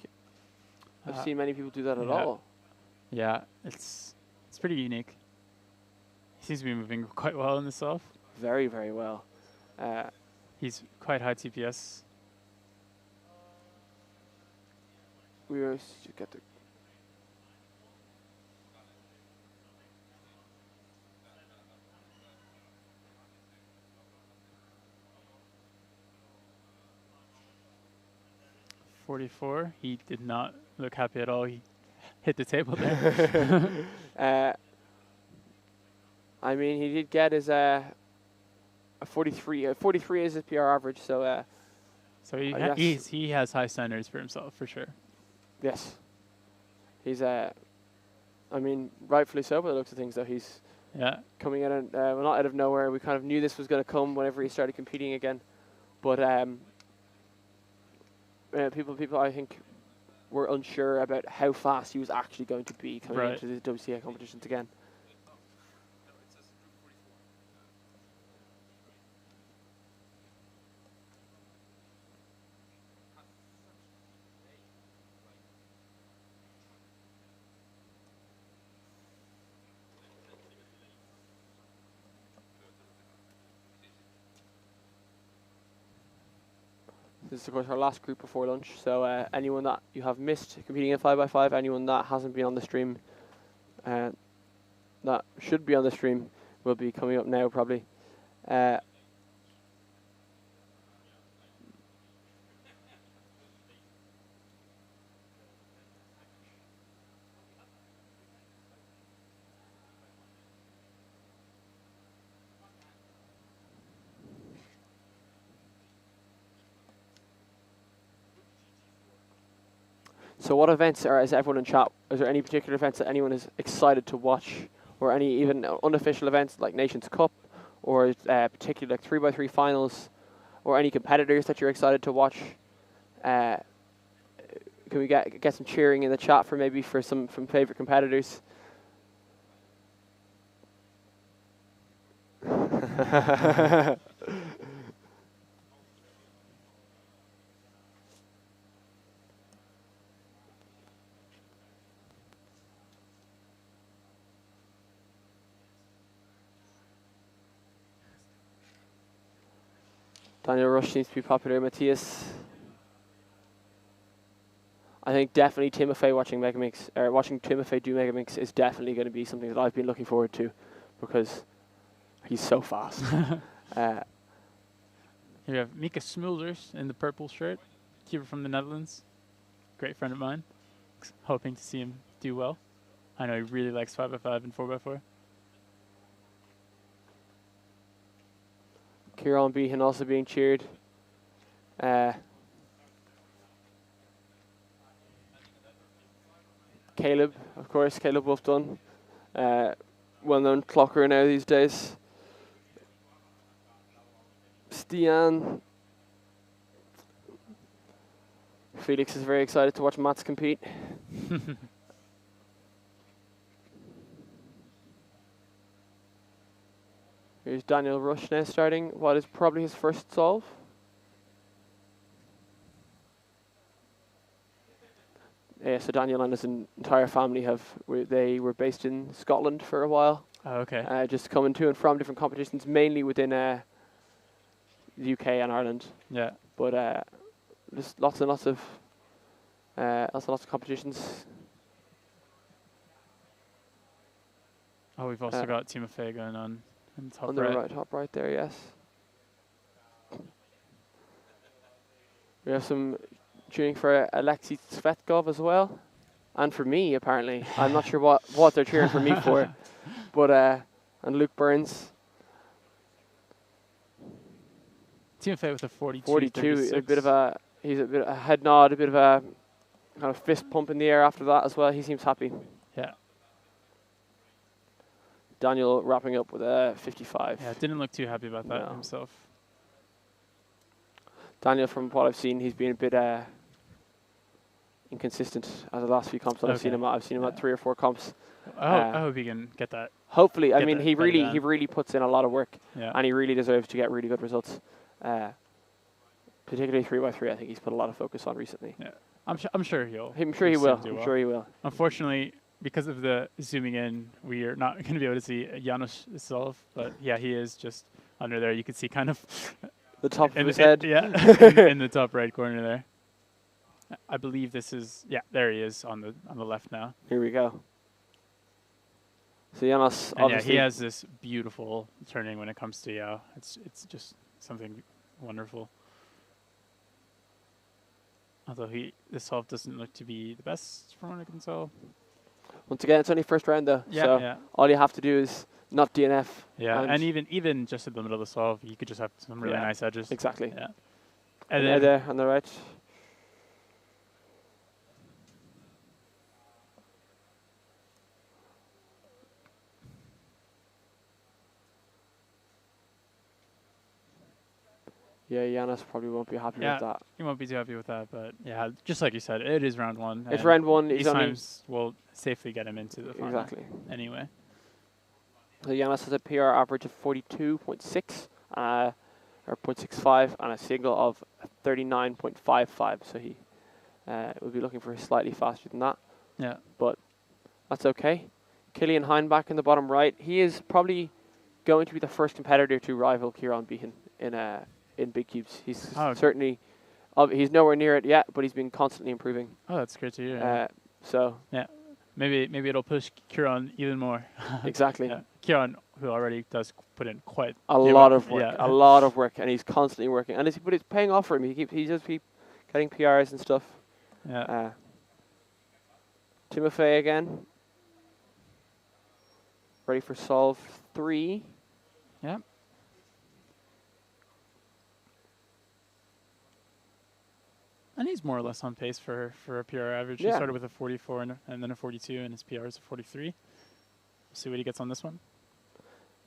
I've seen many people do that at all. Yeah, it's pretty unique. He seems to be moving quite well in this off. Very, very well. He's quite high TPS. We will get the. .44. He did not look happy at all. He hit the table there. I mean, he did get his a 43. 43 is his PR average, so. So he has high standards for himself, for sure. Yes. He's I mean, rightfully so by the looks of things, though. He's coming in, well, not out of nowhere. We kind of knew this was going to come whenever he started competing again. But people I think were unsure about how fast he was actually going to be coming into the WCA competitions again. This is, of course, our last group before lunch, so anyone that you have missed competing in 5x5, anyone that hasn't been on the stream, that should be on the stream, will be coming up now, probably. So what events is everyone in chat? Is there any particular events that anyone is excited to watch, or any even unofficial events like Nations Cup, or particular like 3x3 finals, or any competitors that you're excited to watch? Can we get some cheering in the chat for some favorite competitors? Daniel Rush seems to be popular. Matthias. I think definitely Timofey watching Timofey do Megamix is definitely going to be something that I've been looking forward to, because he's so fast. Here we have Mika Smulders in the purple shirt, keeper from the Netherlands, great friend of mine. Hoping to see him do well. I know he really likes 5x5 and 4x4. Kieran Behan also being cheered. Caleb, of course, Caleb Wolfdon, well-known clocker now these days. Stian. Felix is very excited to watch Mats compete. Here's Daniel Rush now starting what is probably his first solve. So Daniel and his entire family they were based in Scotland for a while. Oh, okay. Just coming to and from different competitions, mainly within the UK and Ireland. Yeah. But just lots of competitions. Oh, we've also got Timofey going on in the top on the right. top right there, yes. We have some tuning for Alexei Tsvetkov as well, and for me apparently. I'm not sure what they're cheering for me for, but and Luke Burns. Timofey with a 42. 42, 36. he's a bit of a head nod, a bit of a kind of fist pump in the air after that as well. He seems happy. Yeah. Daniel wrapping up with a 55. Yeah, didn't look too happy about that No. himself. Daniel, from what I've seen, he's been a bit inconsistent as the last few comps that I've seen him at. I've seen him at 3 or 4 comps. I hope he can get that. Hopefully, I mean, he really puts in a lot of work, Yeah. and he really deserves to get really good results. Particularly 3x3, I think he's put a lot of focus on recently. Yeah. I'm sure he'll. I'm sure he will. I'm sure he will. Unfortunately, because of the zooming in, we are not going to be able to see Janos Solv, but yeah, he is just under there. You can see kind of the top of his head. Yeah, in the top right corner there. I believe this is, yeah, there he is on the left now. Here we go. So Janos, and obviously, yeah, he has this beautiful turning when it comes to Yao. It's just something wonderful. Although the solve doesn't look to be the best from what I can tell. Once again, it's only first round though. Yeah, so yeah. all you have to do is not DNF. Yeah, and even just in the middle of the solve, you could just have some really nice edges. Exactly. Yeah. And then there on the right. Yeah, Janos probably won't be happy with that. He won't be too happy with that, but yeah, just like you said, it is round 1. It's round 1. These times will safely get him into the final. Exactly. Anyway. So Janos has a PR average of 42.6, or 0.65, and a signal of 39.55. So he will be looking for slightly faster than that. Yeah. But that's okay. Killian Heinbach in the bottom right. He is probably going to be the first competitor to rival Kieran Behan in big cubes. He's certainly, he's nowhere near it yet, but he's been constantly improving. Oh, that's great to hear. So yeah, maybe it'll push Kieran even more. Exactly. Yeah. Kieran, who already does put in quite a lot of work, and he's constantly working, and but it's paying off for him. He just keep getting PRs and stuff. Yeah. Timofey again, ready for solve 3. Yeah. And he's more or less on pace for a PR average. He started with a 44 and then a 42, and his PR is a 43. We'll see what he gets on this one.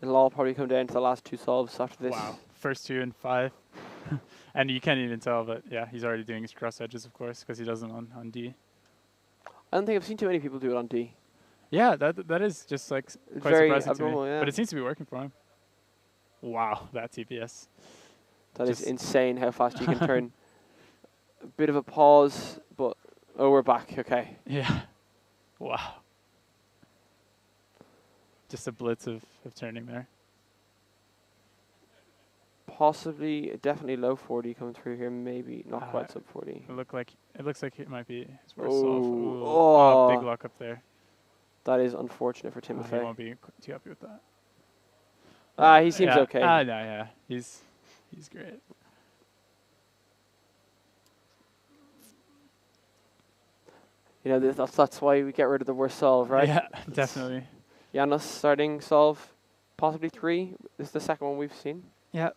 It'll all probably come down to the last 2 solves after this. Wow. First 2 and 5. And you can't even tell, but yeah, he's already doing his cross edges, of course, because he does them on D. I don't think I've seen too many people do it on D. Yeah, that is just like quite very surprising abnormal, to me. yeah. But it seems to be working for him. Wow, that TPS. That is insane how fast you can turn. A bit of a pause, but we're back. Okay. Yeah. Wow. Just a blitz of turning there. Possibly, definitely low 40 coming through here. Maybe not quite sub 40. It looks like it might be his worst solve. Big lock up there. That is unfortunate for Timofey. He won't be too happy with that. He seems okay. No, yeah, he's great. You know, that's why we get rid of the worst solve, right? Yeah, definitely. Janos starting solve, possibly 3. This is the second one we've seen. Yeah.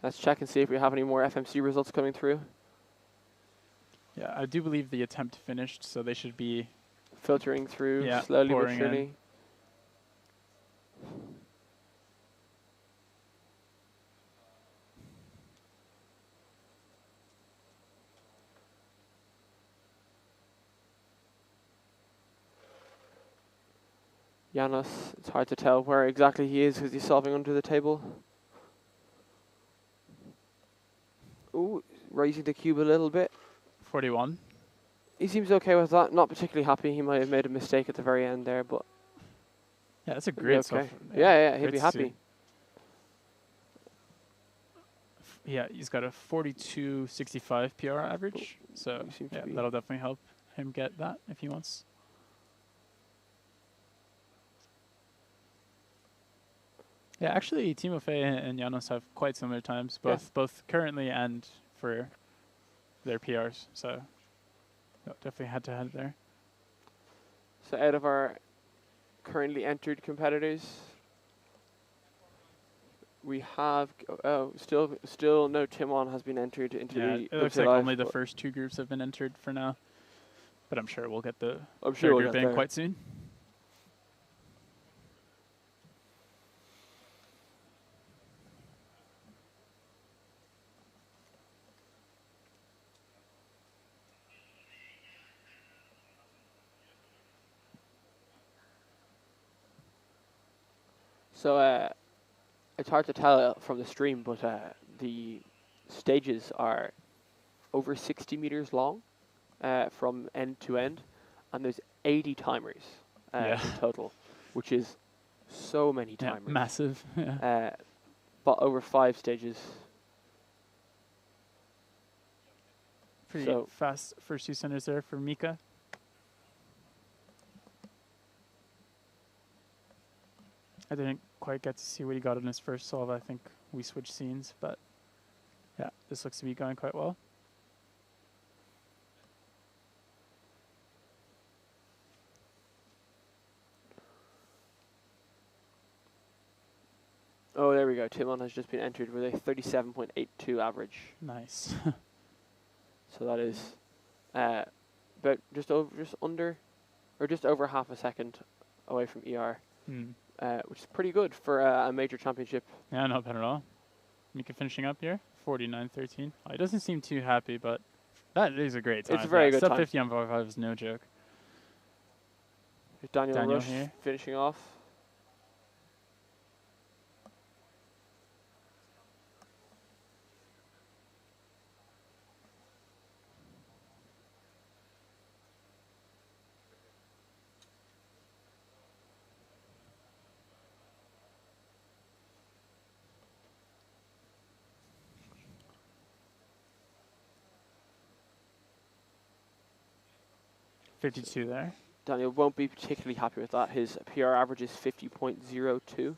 Let's check and see if we have any more FMC results coming through. Yeah, I do believe the attempt finished, so they should be filtering through slowly but surely. Janos, it's hard to tell where exactly he is because he's solving under the table. raising the cube a little bit. 41. He seems okay with that. Not particularly happy. He might have made a mistake at the very end there, but Yeah, that's a he'll be great okay. stuff. Yeah, he'd great be to see. happy. Yeah, he's got a 42.65 PR average, so You seem to yeah, be- that'll definitely help him get that if he wants. Yeah, actually, Timofey and Janos have quite similar times, both currently and for their PRs. So definitely head to head there. So out of our currently entered competitors, we have still no Timon has been entered into Yeah, the it looks WCA like Live, only the but first two groups have been entered for now, but I'm sure we'll get the I'm third sure we'll group get in there. quite soon. So it's hard to tell from the stream, but the stages are over 60 meters long from end to end, and there's 80 timers Yeah. in total, which is so many Yeah, timers. massive. Yeah. But over 5 stages. Pretty so- fast first two centers there for Mika. I didn't quite get to see what he got in his first solve. I think we switched scenes, but yeah, this looks to be going quite well. Oh, there we go. Timon has just been entered with a 37.82 average. Nice. So that is about just over half a second away from ER, which is pretty good for a major championship. Yeah, not bad at all. Mika finishing up here, 49.13. Oh, he doesn't seem too happy, but that is a great time. It's a very good sub time. 50 on 45 is no joke. Daniel Rush here. finishing off. $52 there. Daniel won't be particularly happy with that. His PR average is 50.02.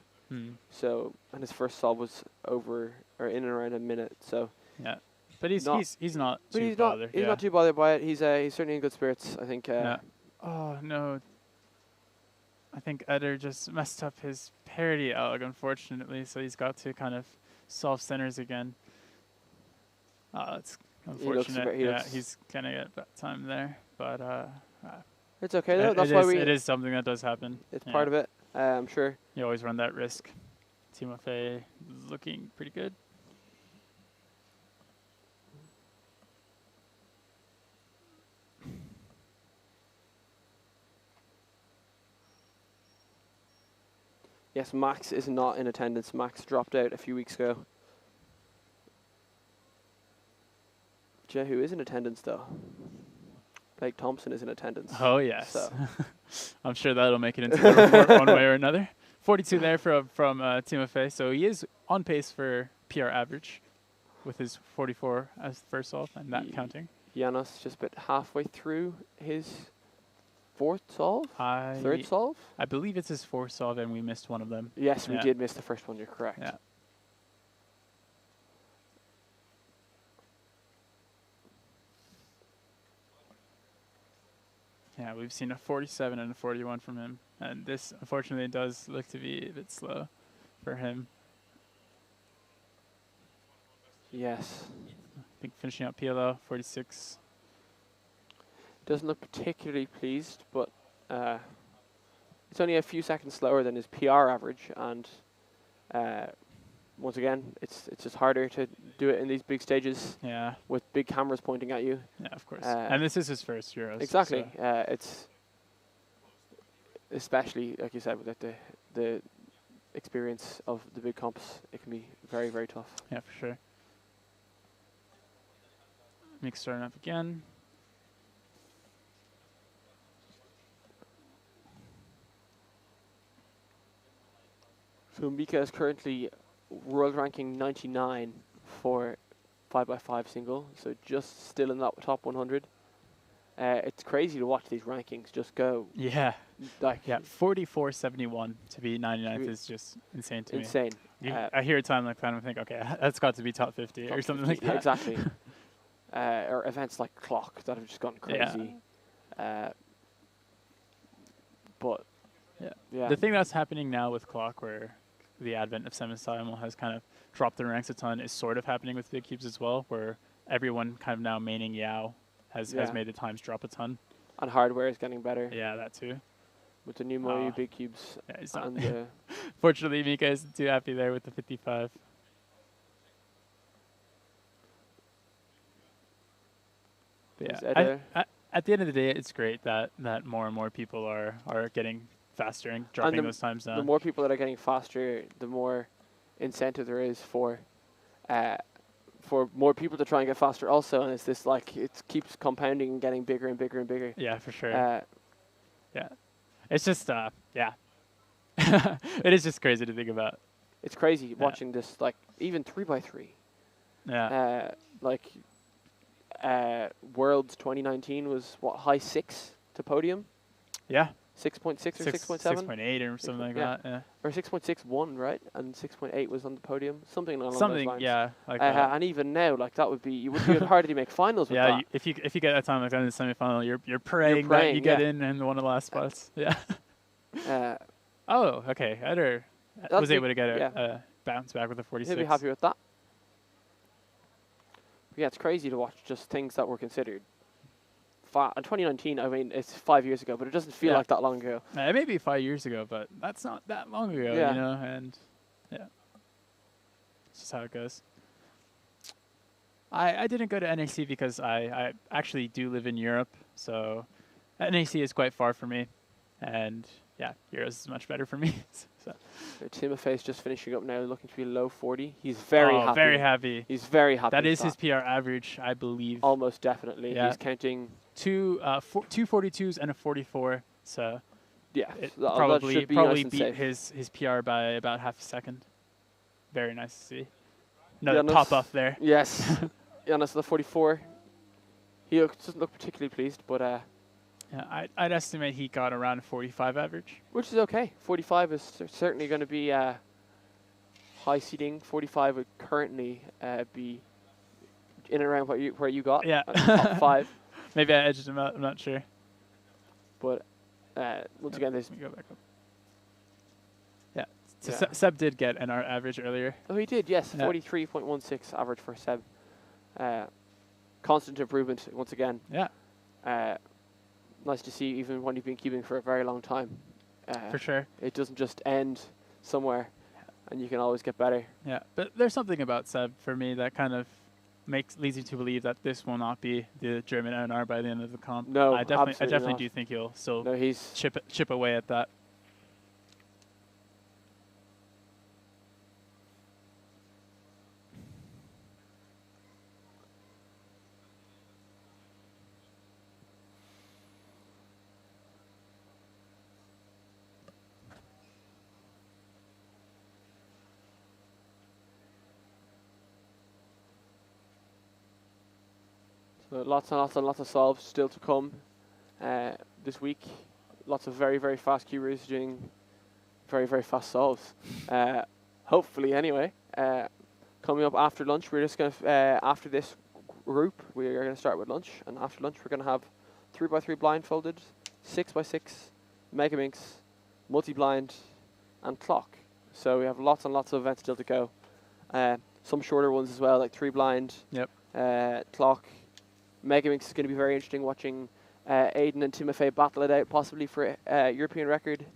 So, and his first solve was over or in and around a minute. So Yeah, but he's Not- not but too he's bothered. He's not too bothered by it. He's certainly in good spirits. I think. Yeah. Oh no. I think Eder just messed up his parity alg, unfortunately, so he's got to kind of solve centers again. It's unfortunate. He's gonna get that time there, but It's okay though. That's why it is something that does happen. It's part of it. I'm sure. You always run that risk. Timofey looking pretty good. Yes, Max is not in attendance. Max dropped out a few weeks ago. Do you know who is in attendance though? Blake Thompson is in attendance. Oh yes. So. I'm sure that'll make it into the report one way or another. 42 there from Timofey, so he is on pace for PR average with his 44 as the first solve and that counting. Janos just about halfway through his third solve? I believe it's his fourth solve and we missed one of them. Yes, we did miss the first one, you're correct. Yeah. Yeah, we've seen a 47 and a 41 from him. And this, unfortunately, does look to be a bit slow for him. Yes. I think finishing up PLO, 46. Doesn't look particularly pleased, but it's only a few seconds slower than his PR average. And once again, it's just harder to do it in these big stages. Yeah. With big cameras pointing at you. Yeah, of course. And this is his first Euros. Exactly. So. It's especially, like you said, with the experience of the big comps, it can be very, very tough. Yeah, for sure. Mix starting up again. So Mika is currently world ranking 99 for 5x5 single, so just still in that top 100. It's crazy to watch these rankings just go. Yeah. Like, Yeah, 44.71 to be 99th is just insane to me. insane. I hear a time like that and I think, okay, that's got to be top 50 top or something 50, like that. Exactly. Or events like Clock that have just gone crazy. But yeah. The thing that's happening now with Clock, where the advent of semi-simul has kind of dropped the ranks a ton, is sort of happening with big cubes as well, where everyone kind of now maining Yao has made the times drop a ton. And hardware is getting better. Yeah, that too. With the new Moyu big cubes. Yeah, it's not and fortunately, Mika isn't too happy there with the 55. But yeah, at the end of the day, it's great that more and more people are getting faster and dropping those times down. The more people that are getting faster, the more incentive there is for more people to try and get faster also, and it's this like it keeps compounding and getting bigger and bigger and bigger. Yeah, for sure. Yeah, it's just it is just crazy to think about. It's crazy watching this, like even 3x3. Yeah. Worlds 2019 was what, high 6 to podium? Yeah. 6.6 or 6.7? 6.8 or something like that. Yeah. Or 6.61, right? And 6.8 was on the podium. Something along those lines. Yeah. Like that. And even now, like that would be, you would hardly make finals with that. If you get a time like that in the semifinal, you're praying that you get in one of the last spots. Yeah. Oh, okay. Eder was able to get a bounce back with a 46. He'll be happy with that. Yeah, it's crazy to watch just things that were considered. In 2019, I mean, it's 5 years ago, but it doesn't feel like that long ago. It may be 5 years ago, but that's not that long ago, you know, and it's just how it goes. I didn't go to NAC because I actually do live in Europe, so NAC is quite far for me, and Euros is much better for me. So Timofey is just finishing up now, looking to be low 40. He's very happy. Very happy. He's very happy. That is his PR average, I believe. Almost definitely. Yeah. He's counting two 42s and a 44. So it that probably nice beat his PR by about half a second. Very nice to see. Another pop off there. Yes. Giannis, the 44. He doesn't look particularly pleased, but I'd estimate he got around a 45 average. which is okay. 45 is certainly going to be high seeding. 45 would currently be in and around where you got. Yeah. Top 5. Maybe I edged him out. I'm not sure. But once again, there's. Let me go back up. Yeah. So Seb did get an average earlier. Oh, he did. Yes, 43.16 average for Seb. Constant improvement once again. Yeah. Nice to see, even when you've been keeping for a very long time. For sure. It doesn't just end somewhere, and you can always get better. Yeah, but there's something about Seb for me that kind of leads you to believe that this will not be the German NR by the end of the comp. No, I definitely do think he'll still chip away at that. So lots and lots and lots of solves still to come this week. Lots of very, very fast cubers doing very, very fast solves. Hopefully, anyway. Coming up after lunch, we're just going to, after this group, we are going to start with lunch. And after lunch, we're going to have 3x3 blindfolded, 6x6, Megaminx, multi-blind, and clock. So we have lots and lots of events still to go. Some shorter ones as well, like 3 blind, clock. Megaminx is going to be very interesting watching Aiden and Timofey battle it out, possibly for European record.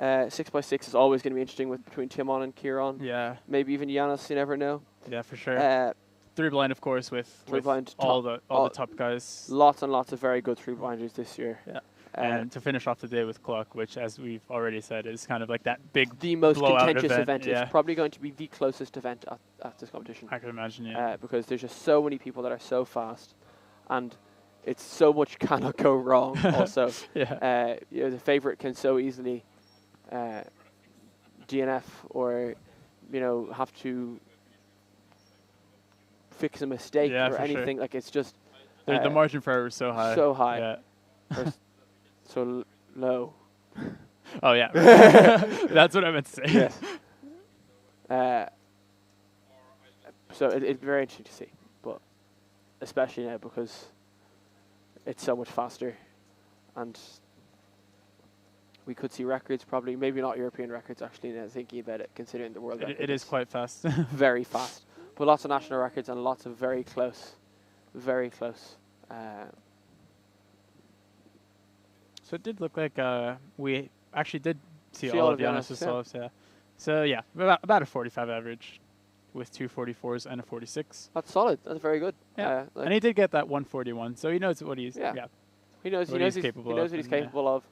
6x6 is always going to be interesting between Timon and Kieran. Yeah. Maybe even Giannis, you never know. Yeah, for sure. 3 blind, of course, with all the top guys. Lots and lots of very good 3 blinders this year. Yeah. and to finish off the day with clock, which, as we've already said, is kind of like that big the most blowout contentious event. Yeah. It's probably going to be the closest event at this competition. I can imagine, yeah. Because there's just so many people that are so fast, and it's so much cannot go wrong. Also, Yeah. the favorite can so easily DNF or have to fix a mistake or anything. Like it's just the margin for error is so high. So high. Yeah. Or so low. Oh yeah. That's what I meant to say. Yes. So it'd be very interesting to see, but especially now because it's so much faster, and we could see records, probably maybe not European records actually, now thinking about it, considering the world record. It is quite fast. Very fast. But lots of national records and lots of very close. So it did look like we actually did see all of Giannis' solves, yeah. So yeah, about a 45 average with 2 44s and a 46. That's solid. That's very good. Yeah. And he did get that 141, so he knows what he's He knows what he's capable of.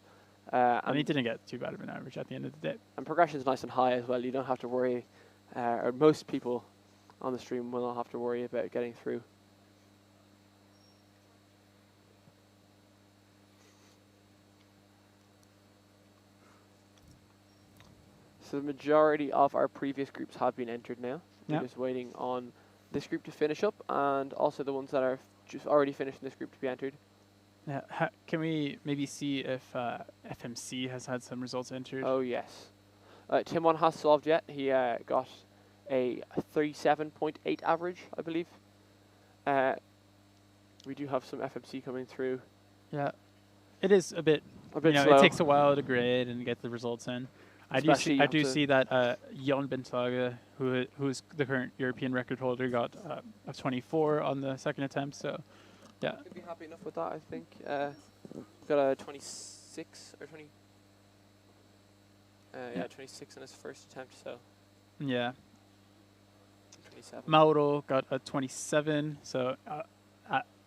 And he didn't get too bad of an average at the end of the day. And progression's nice and high as well. You don't have to worry, or most people on the stream will not have to worry about getting through. So the majority of our previous groups have been entered now. We're just waiting on this group to finish up, and also the ones that are just already finished in this group to be entered. Yeah, can we maybe see if FMC has had some results entered? Oh, yes. Timon has solved yet. He got a 37.8 average, I believe. We do have some FMC coming through. Yeah. It is a bit slow. It takes a while to grade and get the results in. I do see that Jon Bentaga, who's the current European record holder, got a 24 on the second attempt. So, yeah. Could be happy enough with that, I think. Got a 26 or 20. 26 on his first attempt. So. Yeah. 27. Mauro got a 27. So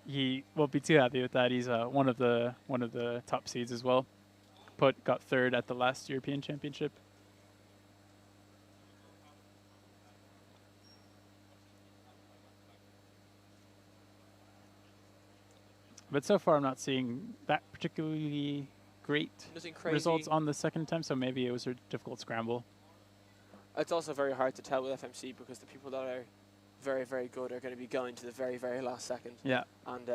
he won't be too happy with that. He's one of the top seeds as well. Got third at the last European Championship. But so far I'm not seeing that particularly great results on the second attempt, so maybe it was a difficult scramble. It's also very hard to tell with FMC because the people that are very, very good are going to be going to the very, very last second. Yeah. And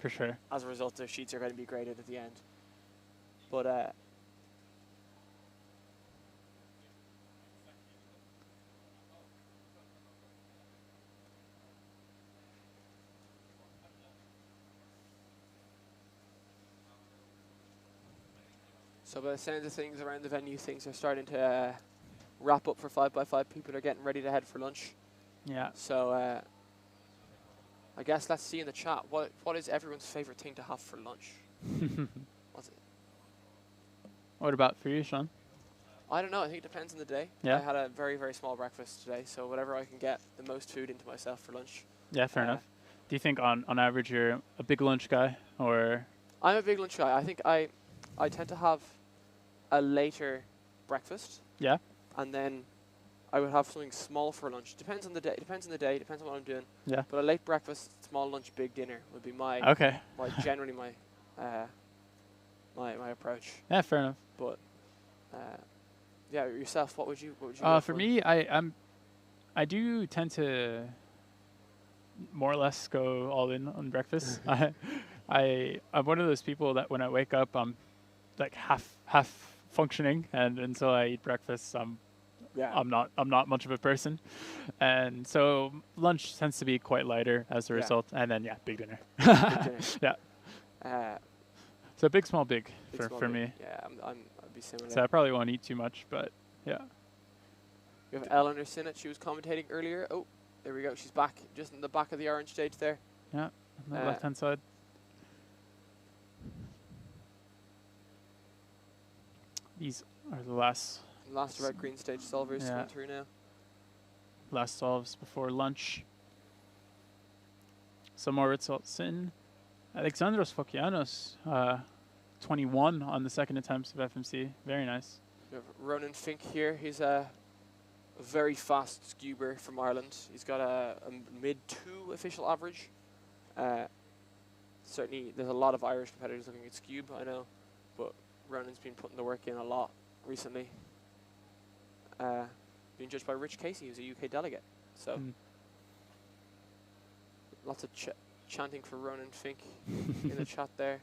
for sure. As a result, their sheets are going to be graded at the end. But so by the sounds of things around the venue, things are starting to wrap up for 5x5. People are getting ready to head for lunch. Yeah. So I guess let's see in the chat, what is everyone's favorite thing to have for lunch? What's it? What about for you, Sean? I don't know. I think it depends on the day. Yeah. I had a very, very small breakfast today, so whatever I can get the most food into myself for lunch. Yeah, fair enough. Do you think on average you're a big lunch guy, or? I'm a big lunch guy. I think I tend to have a later breakfast. Yeah. And then I would have something small for lunch. Depends on the day. Depends on what I'm doing. Yeah. But a late breakfast, small lunch, big dinner would be my generally my my approach. Yeah, fair enough. But yeah, yourself, what would you for me, I do tend to more or less go all in on breakfast. I'm one of those people that when I wake up, I'm like half functioning, and until I eat breakfast, I'm not much of a person, and so lunch tends to be quite lighter as a result, and then big dinner. Yeah. So big, small, big for me. Yeah, I'd be similar. So I probably won't eat too much, but yeah. We have Eleanor Sinnott. She was commentating earlier. Oh, there we go. She's back, just in the back of the orange stage there. Yeah, on the left-hand side. These are the last red green stage solvers coming through now. Last solves before lunch. Some more results in. Alexandros Fokianos 21 on the second attempt of FMC. Very nice. We have Ronan Fink here. He's a very fast scuber from Ireland. He's got a mid-2 official average. Certainly, there's a lot of Irish competitors looking at Scube, I know, but Ronan's been putting the work in a lot recently. Being judged by Rich Casey, who's a UK delegate. So, lots of chanting for Ronan Fink in the chat there.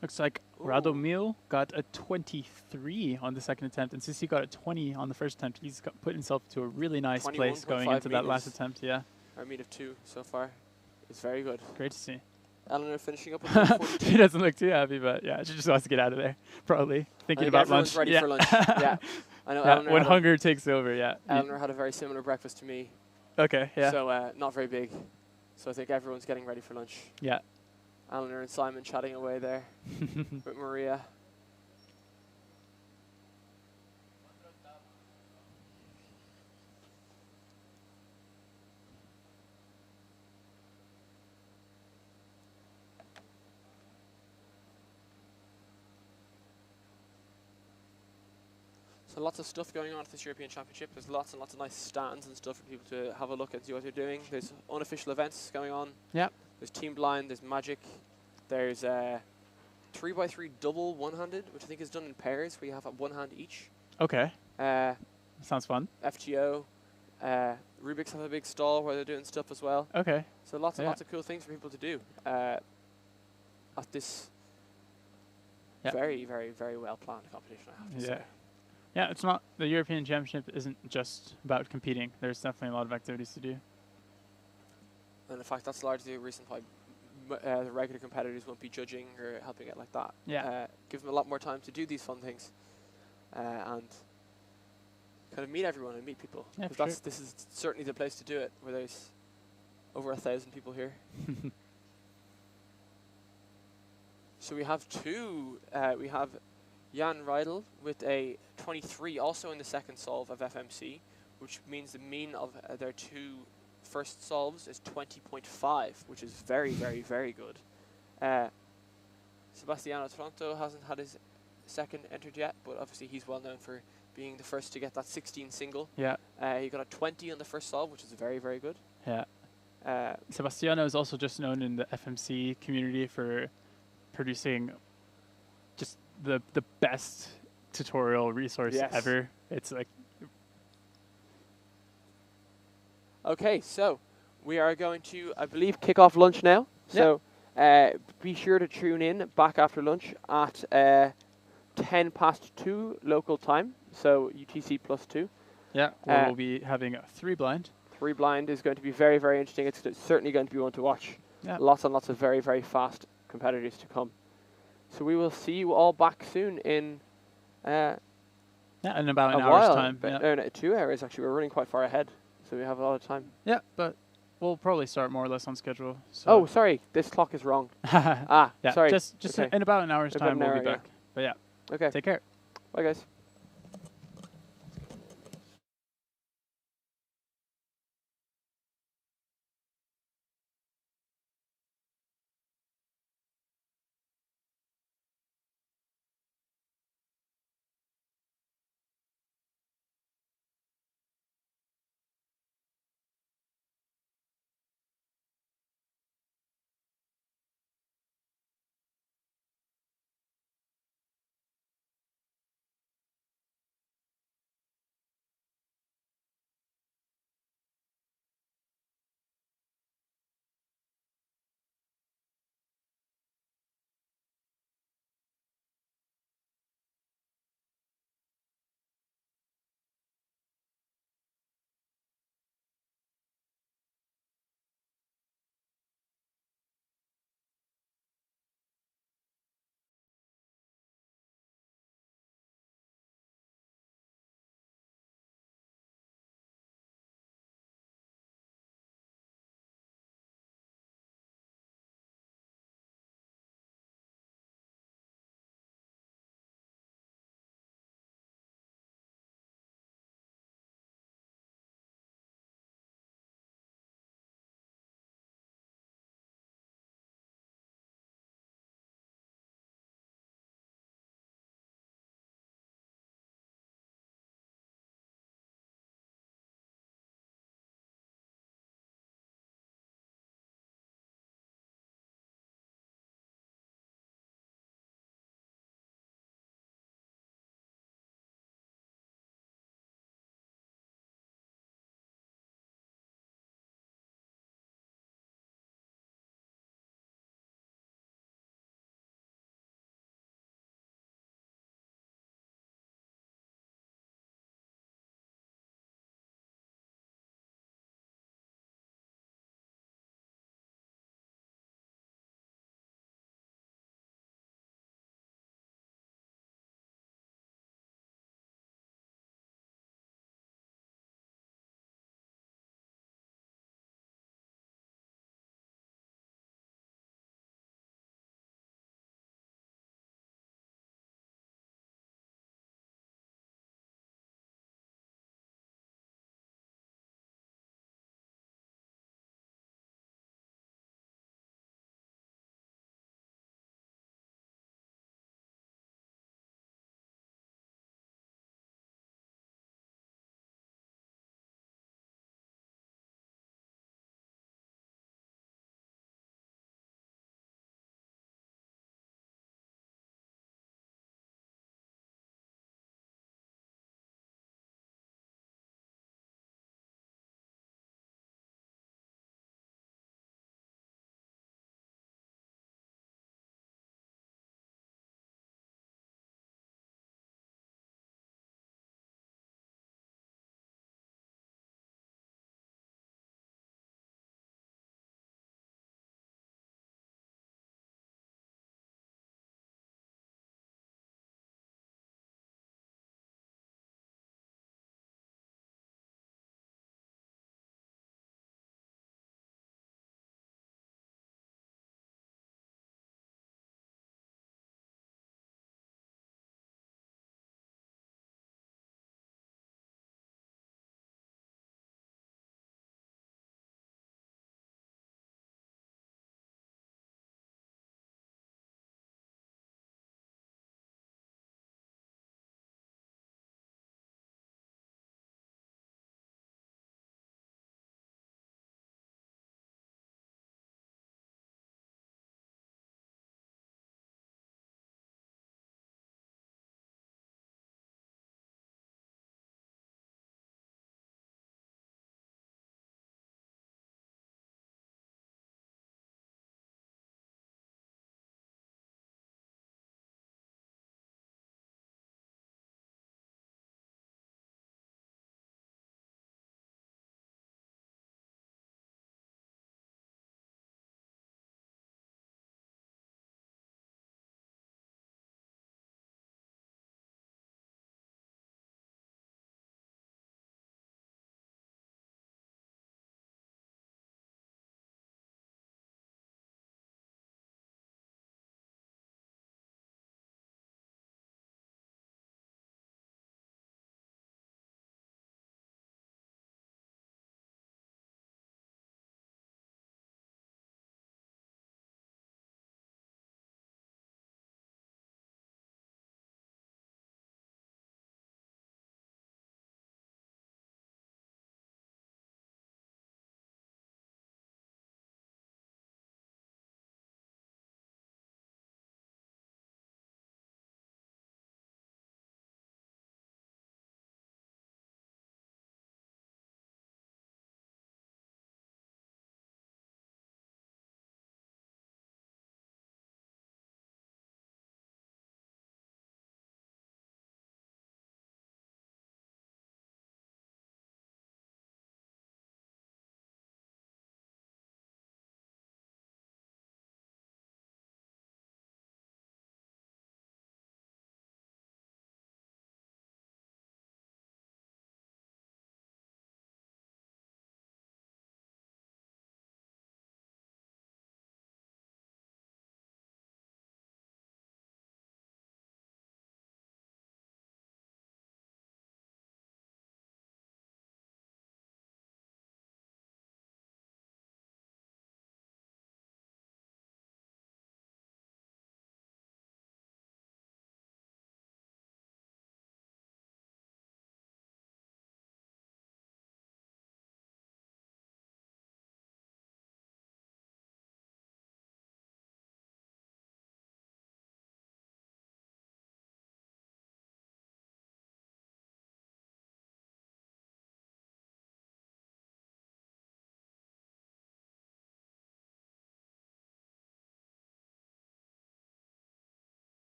Looks like Radomil got a 23 on the second attempt, and Sissi got a 20 on the first attempt. He's put himself to a really nice place going into that last attempt. Yeah. Our meet of 2 so far is very good. Great to see. Eleanor finishing up with She doesn't look too happy, but yeah, she just wants to get out of there. Probably thinking about lunch. Ready for lunch. Yeah. I know. Yeah, when hunger takes over. Yeah. Eleanor had a very similar breakfast to me. Okay. Yeah. So not very big. So I think everyone's getting ready for lunch. Yeah. Eleanor and Simon chatting away there with Maria. So lots of stuff going on at this European Championship. There's lots and lots of nice stands and stuff for people to have a look and see what they're doing. There's unofficial events going on. Yeah. There's Team Blind, there's Magic. There's 3x3 double one-handed, which I think is done in pairs, where you have one hand each. Okay. Sounds fun. FGO. Rubik's have a big stall where they're doing stuff as well. Okay. So lots and lots of cool things for people to do at this very, very, very well-planned competition, I have to say. Yeah, it's not, the European Championship isn't just about competing. There's definitely a lot of activities to do. And in fact, that's largely the reason why the regular competitors won't be judging or helping it like that. Yeah. Give them a lot more time to do these fun things and kind of meet everyone and meet people. Yeah, This is certainly the place to do it, where there's over 1,000 people here. So we have we have Jan Riedel with a 23, also in the second solve of FMC, which means the mean of their 2 first solves is 20.5, which is very, very, very good. Sebastiano Toronto hasn't had his second entered yet, but obviously he's well known for being the first to get that 16 single. Yeah. He got a 20 on the first solve, which is very, very good. Yeah. Sebastiano is also just known in the FMC community for producing just the best tutorial resource ever. It's like... Okay, so we are going to, I believe, kick off lunch now. So be sure to tune in back after lunch at 2:10 local time, so UTC +2. Yeah, where we'll be having 3 blind. 3 blind is going to be very, very interesting. It's certainly going to be one to watch. Yeah. Lots and lots of very, very fast competitors to come. So we will see you all back soon in in about an hour's time. No, 2 hours actually. We're running quite far ahead, so we have a lot of time. Yeah, but we'll probably start more or less on schedule. So oh, sorry, this clock is wrong. Sorry. Just okay. in about an hour's time we'll be back. But yeah. Okay. Take care. Bye, guys.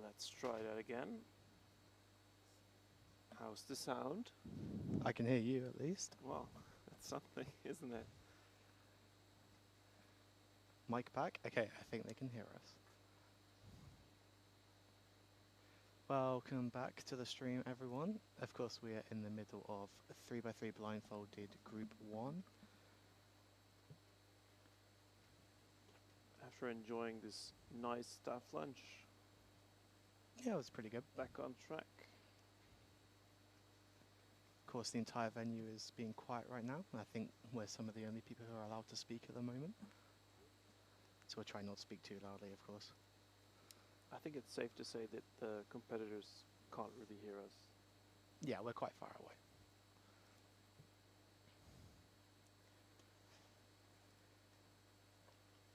Let's try that again. How's the sound? I can hear you at least. Well, that's something, isn't it? Mic back? Okay, I think they can hear us. Welcome back to the stream, everyone. Of course, we are in the middle of 3x3 Blindfolded Group 1. After enjoying this nice staff lunch, Yeah, it was pretty good. back on track. Of course, the entire venue is being quiet right now. I think we're some of the only people who are allowed to speak at the moment. So we'll try not to speak too loudly, of course. I think it's safe to say that the competitors can't really hear us. Yeah, we're quite far away.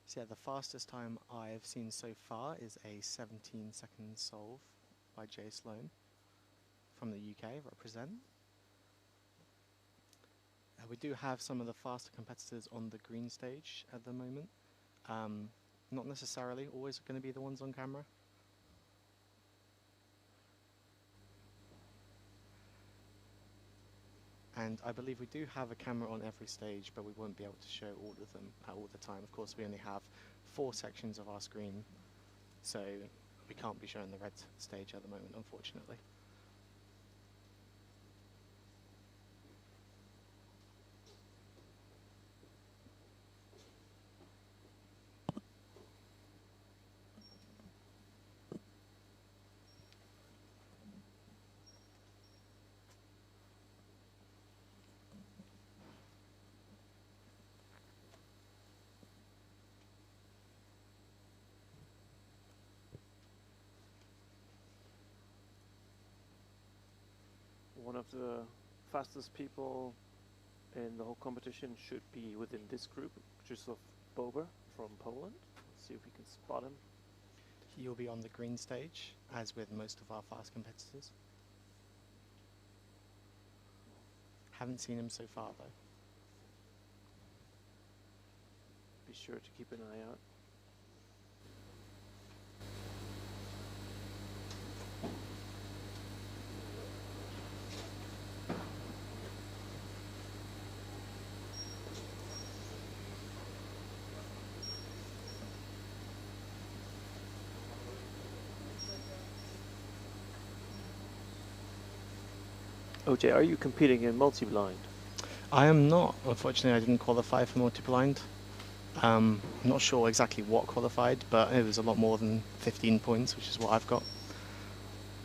So yeah, the fastest time I've seen so far is a 17-second solve by Jay Sloan from the UK, represent. We do have some of the faster competitors on the green stage at the moment. Not necessarily always going to be the ones on camera. And I believe we do have a camera on every stage, but we won't be able to show all of them at all the time. Of course, we only have 4 sections of our screen, so we can't be showing the red stage at the moment, unfortunately. One of the fastest people in the whole competition should be within this group, Krzysztof Bober from Poland. Let's see if we can spot him. He'll be on the green stage, as with most of our fast competitors. Haven't seen him so far, though. Be sure to keep an eye out. OJ, are you competing in multi-blind? I am not. Unfortunately, I didn't qualify for multi-blind. I'm not sure exactly what qualified, but it was a lot more than 15 points, which is what I've got.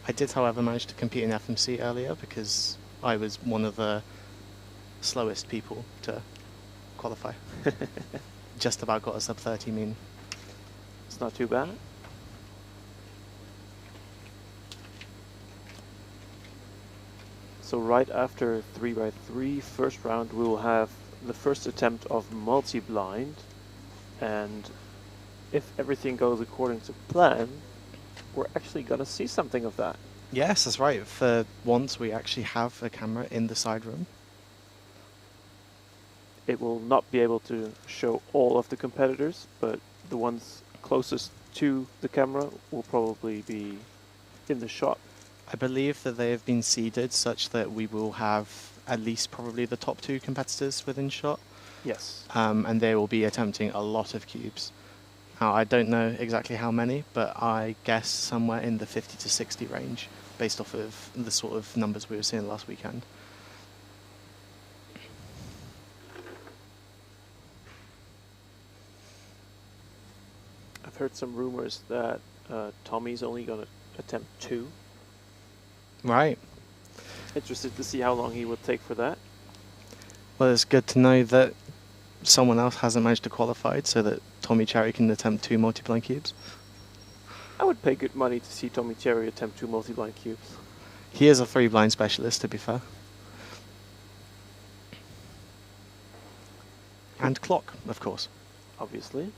I did, however, manage to compete in FMC earlier because I was one of the slowest people to qualify. Just about got a sub 30 mean. It's not too bad. So right after 3x3 first round, we will have the first attempt of multi-blind, and if everything goes according to plan, we're actually going to see something of that. Yes, that's right. For once, we actually have a camera in the side room. It will not be able to show all of the competitors, but the ones closest to the camera will probably be in the shot. I believe that they have been seeded such that we will have at least probably the top 2 competitors within shot. Yes. And they will be attempting a lot of cubes. Now, I don't know exactly how many, but I guess somewhere in the 50 to 60 range, based off of the sort of numbers we were seeing last weekend. I've heard some rumors that Tommy's only going to attempt 2. Right. Interested to see how long he would take for that. Well, it's good to know that someone else hasn't managed to qualify so that Tommy Cherry can attempt 2 multi-blind cubes. I would pay good money to see Tommy Cherry attempt 2 multi-blind cubes. He is a 3-blind specialist, to be fair. And clock, of course. Obviously.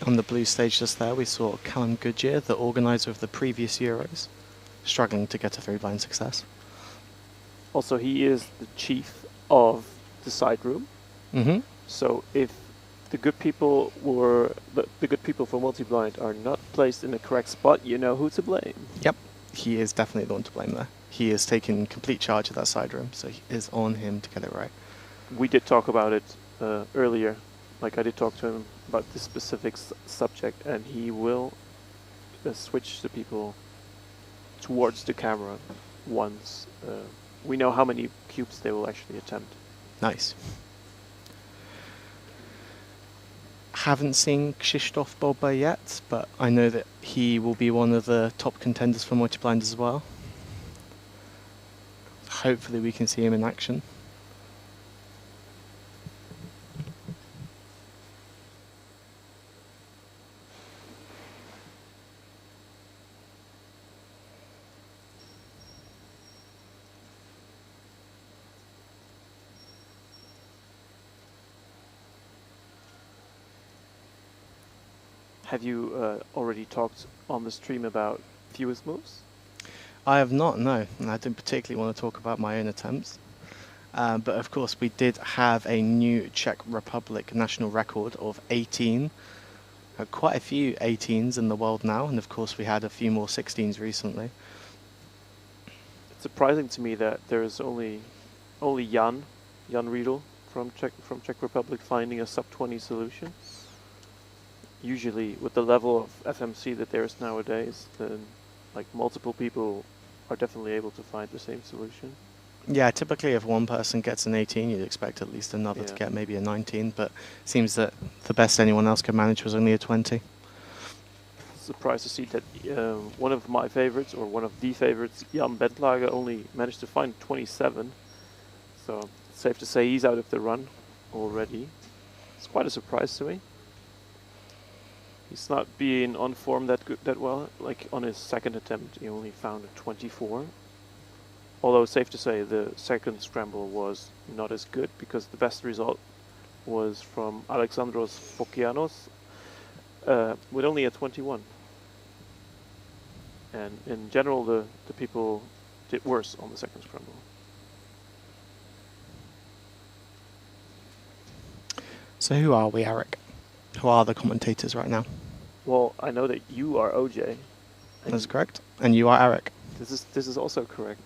On the blue stage just there, we saw Callum Goodyear, the organiser of the previous Euros, struggling to get a 3-blind success. Also, he is the chief of the side room. Mm-hmm. So if the good people the good people for multi-blind are not placed in the correct spot, you know who to blame. Yep, he is definitely the one to blame there. He is taking complete charge of that side room, so it is on him to get it right. We did talk about it earlier. Like, I did talk to him about this specific subject, and he will switch the people towards the camera once we know how many cubes they will actually attempt. Nice. Haven't seen Krzysztof Boba yet, but I know that he will be one of the top contenders for multi-blind as well. Hopefully we can see him in action. Have you already talked on the stream about fewest moves? I have not, no, and I didn't particularly want to talk about my own attempts. But of course we did have a new Czech Republic national record of 18. Quite a few 18s in the world now, and of course we had a few more 16s recently. It's surprising to me that there's only Jan Riedel from Czech Republic finding a sub-20 solution. Usually, with the level of FMC that there is nowadays, then like multiple people are definitely able to find the same solution. Yeah, typically if one person gets an 18, you'd expect at least another to get maybe a 19, but it seems that the best anyone else could manage was only a 20. Surprised to see that one of my favorites, or one of the favorites, Jan Bentlager, only managed to find 27. So it's safe to say he's out of the run already. It's quite a surprise to me. He's not being on form that well. Like on his second attempt, he only found a 24. Although it's safe to say the second scramble was not as good, because the best result was from Alexandros Fokianos with only a 21. And in general, the people did worse on the second scramble. So who are we, Eric? Who are the commentators right now? Well, I know that you are OJ. That's correct. And you are Eric. This is also correct.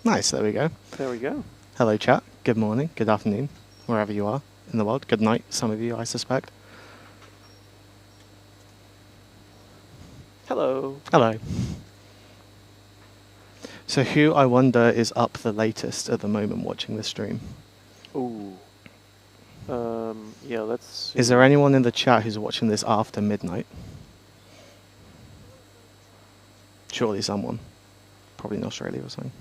Nice, there we go. There we go. Hello chat, good morning, good afternoon, wherever you are in the world. Good night, some of you I suspect. Hello. Hello. So who, I wonder, is up the latest at the moment watching the stream? Ooh. Yeah, let's see. Is there anyone in the chat who's watching this after midnight? Surely someone. Probably in Australia or something.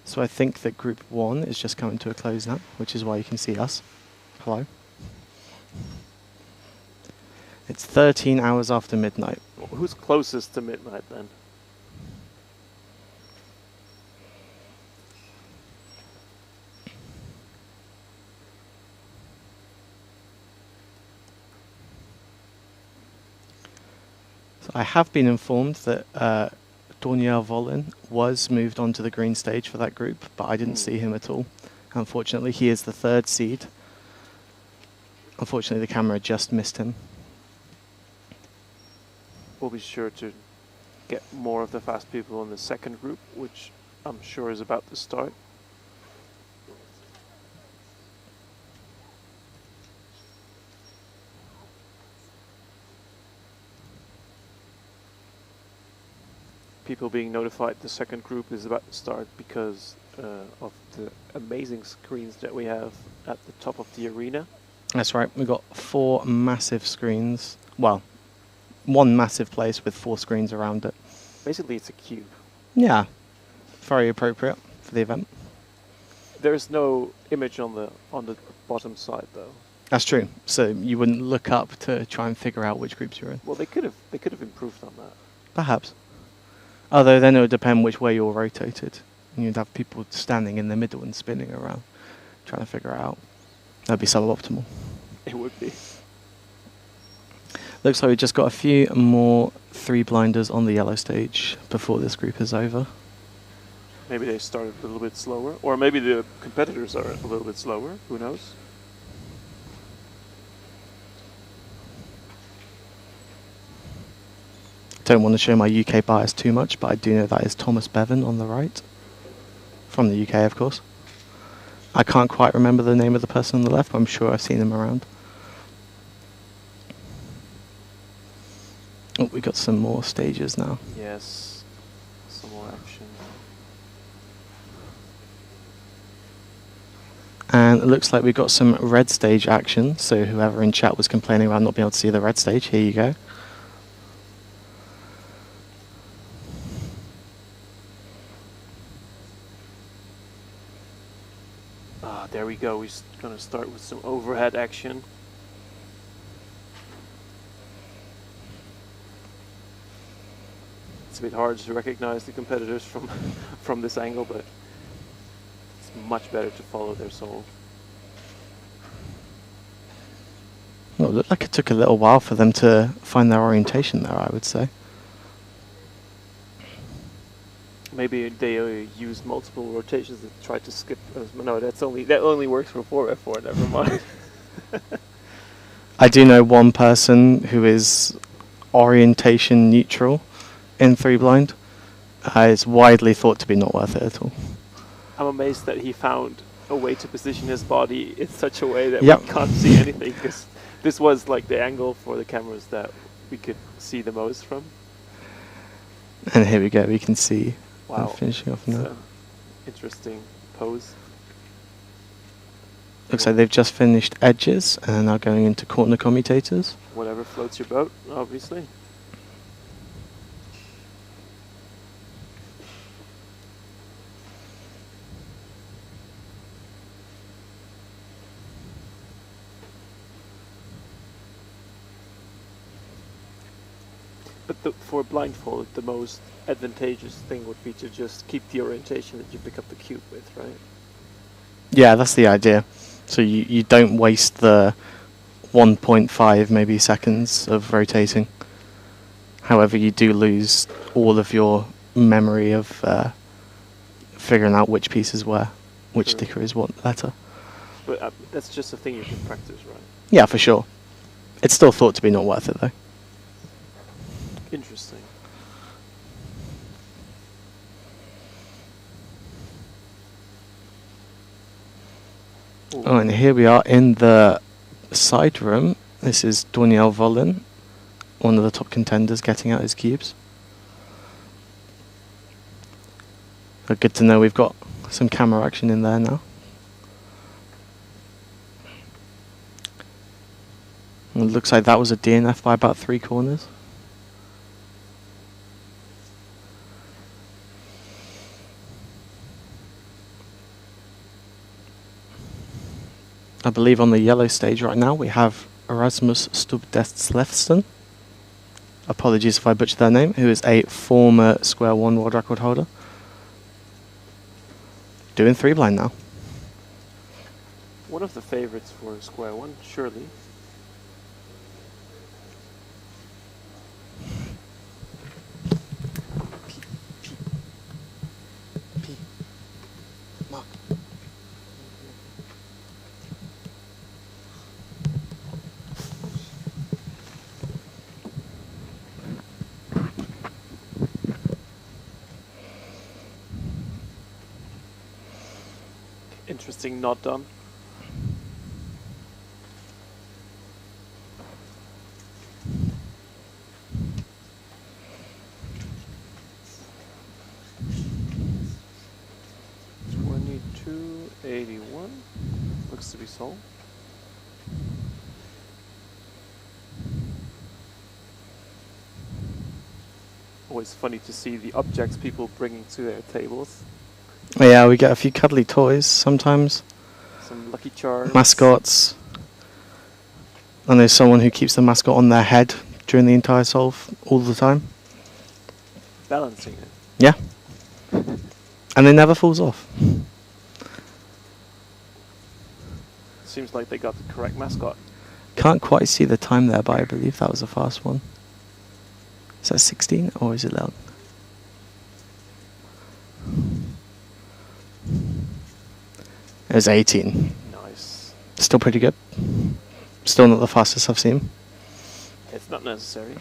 So I think that group 1 is just coming to a close now, which is why you can see us. Hello. It's 13 hours after midnight. Who's closest to midnight then? So I have been informed that Dornier Volin was moved onto the green stage for that group, but I didn't see him at all. Unfortunately, he is the 3rd seed. Unfortunately, the camera just missed him. We'll be sure to get more of the fast people in the second group, which I'm sure is about to start. People being notified the second group is about to start because of the amazing screens that we have at the top of the arena. That's right, we've got 4 massive screens. Well, 1 massive place with 4 screens around it. Basically, it's a cube. Yeah, very appropriate for the event. There's no image on the bottom side, though. That's true. So you wouldn't look up to try and figure out which groups you're in. Well, they could have improved on that. Perhaps. Although then it would depend which way you're rotated. And you'd have people standing in the middle and spinning around, trying to figure it out. That'd be suboptimal. It would be. Looks like we just got a few more 3-blinders on the yellow stage before this group is over. Maybe they started a little bit slower, or maybe the competitors are a little bit slower. Who knows? Don't want to show my UK bias too much, but I do know that is Thomas Bevan on the right. From the UK, of course. I can't quite remember the name of the person on the left, but I'm sure I've seen him around. Oh, we got some more stages now. Yes. Some more action. And it looks like we got some red stage action, so whoever in chat was complaining about not being able to see the red stage, here you go. There we go. We're going to start with some overhead action. It's a bit hard to recognize the competitors from this angle, but it's much better to follow their soul. Well, it looked like it took a little while for them to find their orientation there, I would say. Maybe they use multiple rotations to try to skip. No, that only works for 4x4. Never mind. I do know one person who is orientation neutral in 3-blind. It's widely thought to be not worth it at all. I'm amazed that he found a way to position his body in such a way that Yep. we can't see anything, because this was like the angle for the cameras that we could see the most from. And here we go, we can see. Wow. I'm finishing off It's now. an interesting pose. Looks like they've just finished edges and are now going into corner commutators. Whatever floats your boat, obviously. But for blindfolded, the most advantageous thing would be to just keep the orientation that you pick up the cube with, right? Yeah, that's the idea. So you don't waste the 1.5 maybe seconds of rotating. However, you do lose all of your memory of figuring out which piece is where, which Sure. sticker is what letter. But that's just a thing you can practice, right? Yeah, for sure. It's still thought to be not worth it though. Interesting. Ooh. Oh, and here we are in the side room. This is Daniel Vollen, one of the top contenders, getting out his cubes. But good to know we've got some camera action in there now. And it looks like that was a DNF by about 3 corners. I believe on the yellow stage right now we have Erasmus Stubbdestlefsen. Apologies if I butcher their name, who is a former Square One world record holder. Doing 3-blind now. One of the favorites for Square One, surely. Interesting, not done. $22.81 looks to be sold. Always funny to see the objects people bringing to their tables. Yeah, we get a few cuddly toys sometimes. Some Lucky Charms. Mascots. And there's someone who keeps the mascot on their head during the entire solve all the time. Balancing it. Yeah. And it never falls off. Seems like they got the correct mascot. Can't quite see the time there, but I believe that was a fast one. Is that 16 or is it long? It was 18. Nice. Still pretty good. Still not the fastest I've seen. It's not necessary.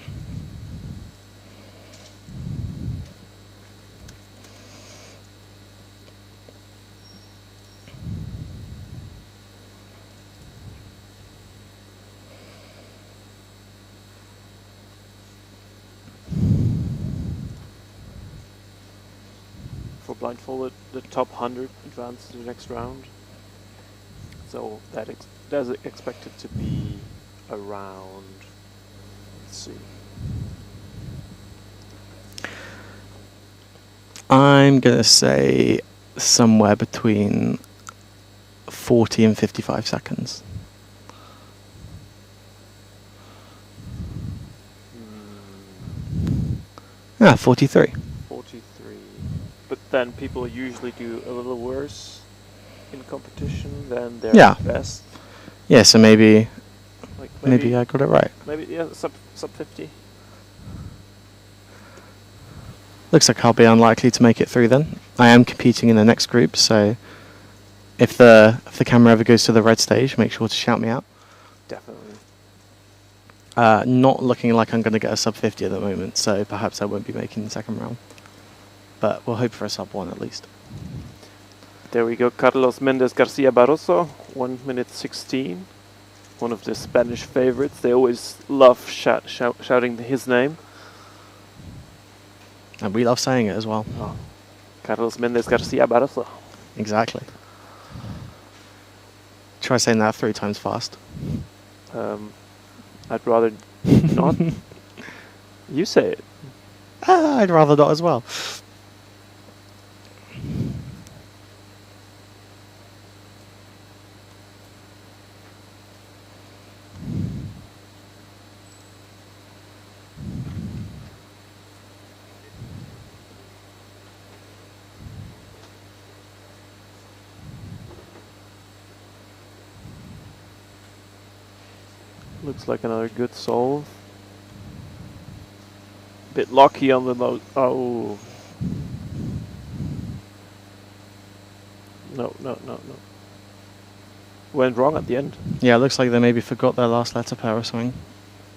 For Blindfolded, the top 100 advance to the next round. So that's expected to be around, let's see. I'm going to say somewhere between 40 and 55 seconds. Yeah, 43. 43. But then people usually do a little worse in competition than their best. Yeah, so maybe Like maybe I got it right. Maybe sub 50. Looks like I'll be unlikely to make it through then. I am competing in the next group, so if the camera ever goes to the red stage, make sure to shout me out. Definitely. Not looking like I'm going to get a sub 50 at the moment, so perhaps I won't be making the second round. But we'll hope for a sub 1 at least. There we go, Carlos Mendez Garcia Barroso, 1 minute 16. One of the Spanish favorites. They always love shouting his name. And we love saying it as well. Oh. Carlos Mendez Garcia Barroso. Exactly. Try saying that 3 times fast. I'd rather not. You say it. I'd rather not as well. Looks like another good solve. Bit lucky on the load. Oh. No. Went wrong at the end. Yeah, it looks like they maybe forgot their last letter pair or something.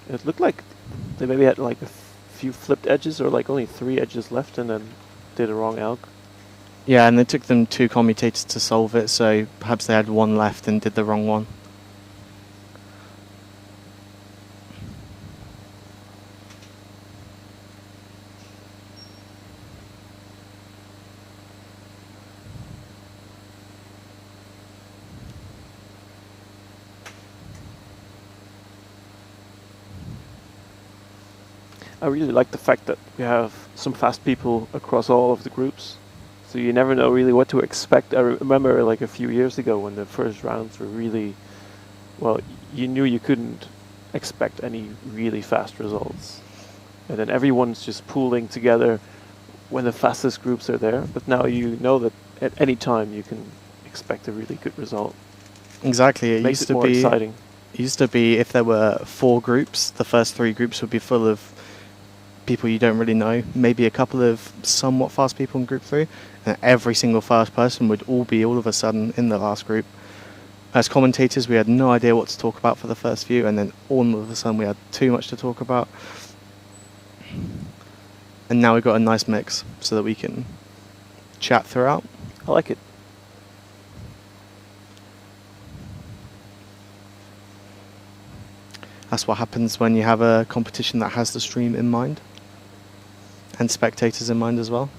It looked like they maybe had like a few flipped edges or like only 3 edges left and then did a wrong alg. Yeah, and it took them 2 commutators to solve it, so perhaps they had 1 left and did the wrong one. I really like the fact that we have some fast people across all of the groups. So you never know really what to expect. I remember like a few years ago when the first rounds were really, well, you knew you couldn't expect any really fast results. And then everyone's just pooling together when the fastest groups are there. But now you know that at any time you can expect a really good result. Exactly. Makes it more exciting. It used to be if there were 4 groups, the first 3 groups would be full of people you don't really know, maybe a couple of somewhat fast people in group 3, and every single fast person would all be all of a sudden in the last group. As commentators, we had no idea what to talk about for the first few, and then all of a sudden we had too much to talk about. And now we've got a nice mix so that we can chat throughout. I like it. That's what happens when you have a competition that has the stream in mind and spectators in mind as well.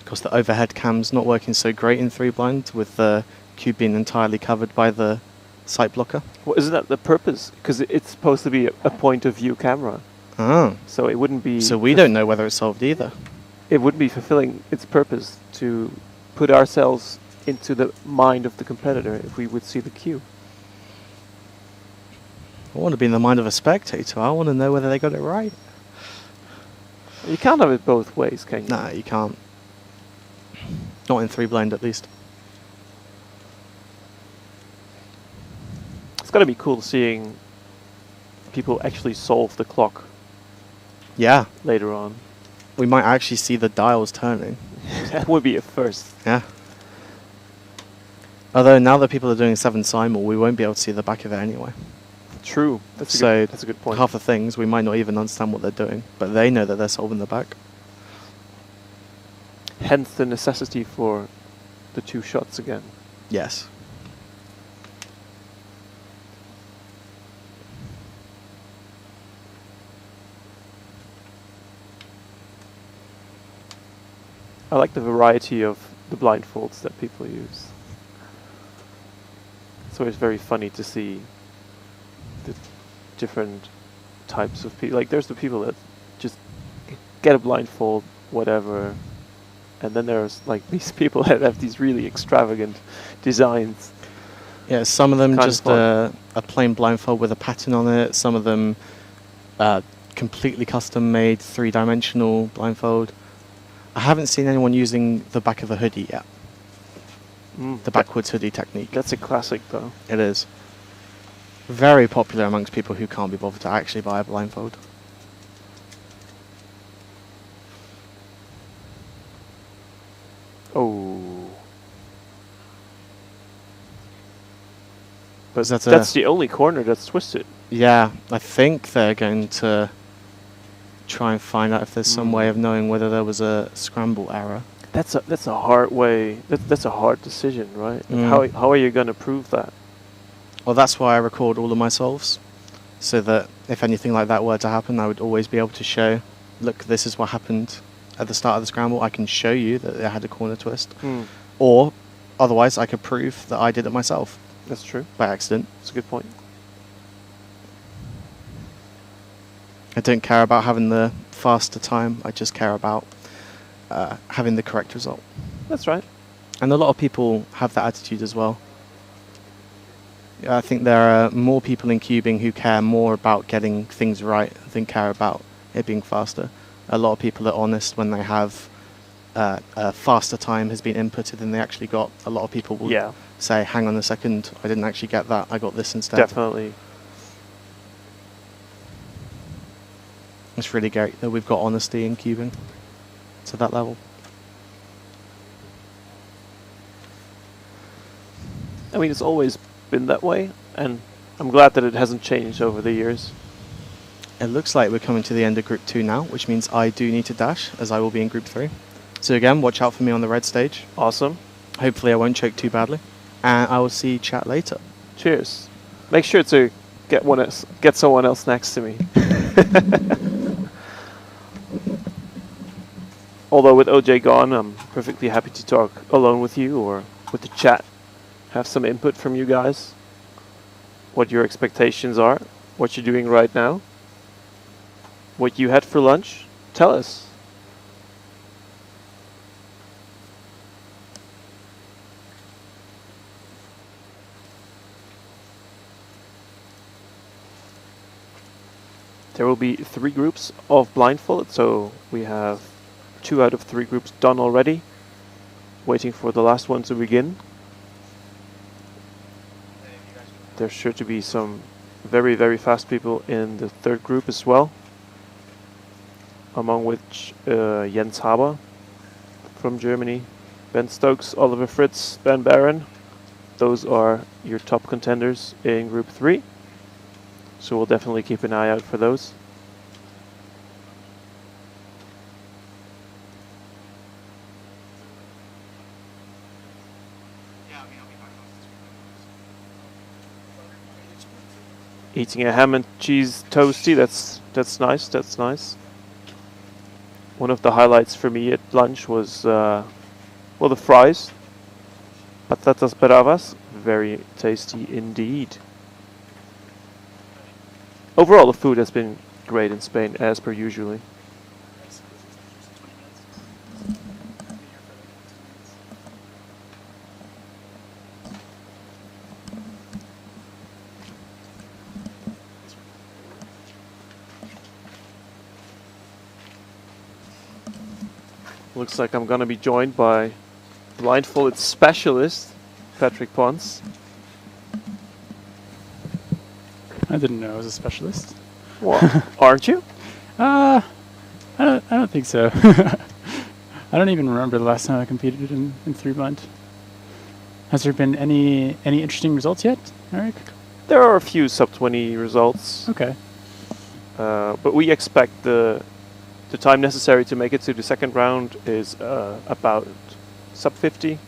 Of course, the overhead cam's not working so great in 3 blind with the cube being entirely covered by the sight blocker. Well, isn't that the purpose? Because it's supposed to be a point of view camera. Oh. So it wouldn't be... So we don't know whether it's solved either. It wouldn't be fulfilling its purpose to put ourselves into the mind of the competitor if we would see the cue. I want to be in the mind of a spectator. I want to know whether they got it right. You can't have it both ways, can you? Nah, you can't. Not in 3 blind, at least. It's gotta be cool seeing people actually solve the clock Yeah, later on. we might actually see the dials turning. That would be a first. Yeah. Although now that people are doing 7 simul, we won't be able to see the back of it anyway. True. That's So that's a good point. half the things we might not even understand what they're doing, but they know that they're solving the back. Hence the necessity for the 2 shots again. Yes. I like the variety of the blindfolds that people use. It's always very funny to see the different types of people. Like, there's the people that just get a blindfold, whatever, and then there's like these people that have these really extravagant designs. Yeah, some of them Kind of just fun. a plain blindfold with a pattern on it. Some of them completely custom made 3-dimensional blindfold. I haven't seen anyone using the back of a hoodie yet. The backwards hoodie technique. That's a classic, though. It is. Very popular amongst people who can't be bothered to actually buy a blindfold. Oh. But That's the only corner that's twisted. yeah, I think they're going to try and find out if there's some way of knowing whether there was a scramble error. That's a hard way. That's a hard decision, right? How are you going to prove that? Well, that's why I record all of my solves, so that if anything like that were to happen, I would always be able to show, look, this is what happened at the start of the scramble. I can show you that it had a corner twist. Or otherwise, I could prove that I did it myself That's true. by accident. That's a good point. I don't care about having the faster time. I just care about having the correct result. That's right. And a lot of people have that attitude as well. I think there are more people in cubing who care more about getting things right than care about it being faster. A lot of people are honest when they have a faster time has been inputted than they actually got. A lot of people will say, hang on a second, I didn't actually get that, I got this instead. Definitely. It's really great that we've got honesty in cubing to that level. I mean, it's always been that way, and I'm glad that it hasn't changed over the years. It looks like we're coming to the end of Group 2 now, which means I do need to dash, as I will be in Group 3. So again, watch out for me on the red stage. Awesome. Hopefully I won't choke too badly. And I will see chat later. Cheers. Make sure to get someone else next to me. Although with OJ gone, I'm perfectly happy to talk alone with you or with the chat. Have some input from you guys. What your expectations are. What you're doing right now. What you had for lunch. Tell us. There will be 3 groups of blindfolded, so we have 2 out of 3 groups done already. Waiting for the last one to begin. There's sure to be some very, very fast people in the 3rd group as well. Among which Jens Haber from Germany, Ben Stokes, Oliver Fritz, Ben Barron. Those are your top contenders in Group 3. So we'll definitely keep an eye out for those. Eating a ham and cheese toasty, that's nice, that's nice. One of the highlights for me at lunch was, well, the fries. Patatas bravas, very tasty indeed. Overall, the food has been great in Spain, as per usually. Looks like I'm gonna be joined by Blindfolded specialist Patrick Pons. I didn't know I was a specialist. Well, aren't you? I don't think so. I don't even remember the last time I competed in 3-blind. Has there been any interesting results yet, Eric? There are a few sub 20 results. Okay. But we expect the time necessary to make it to the second round is about sub 50,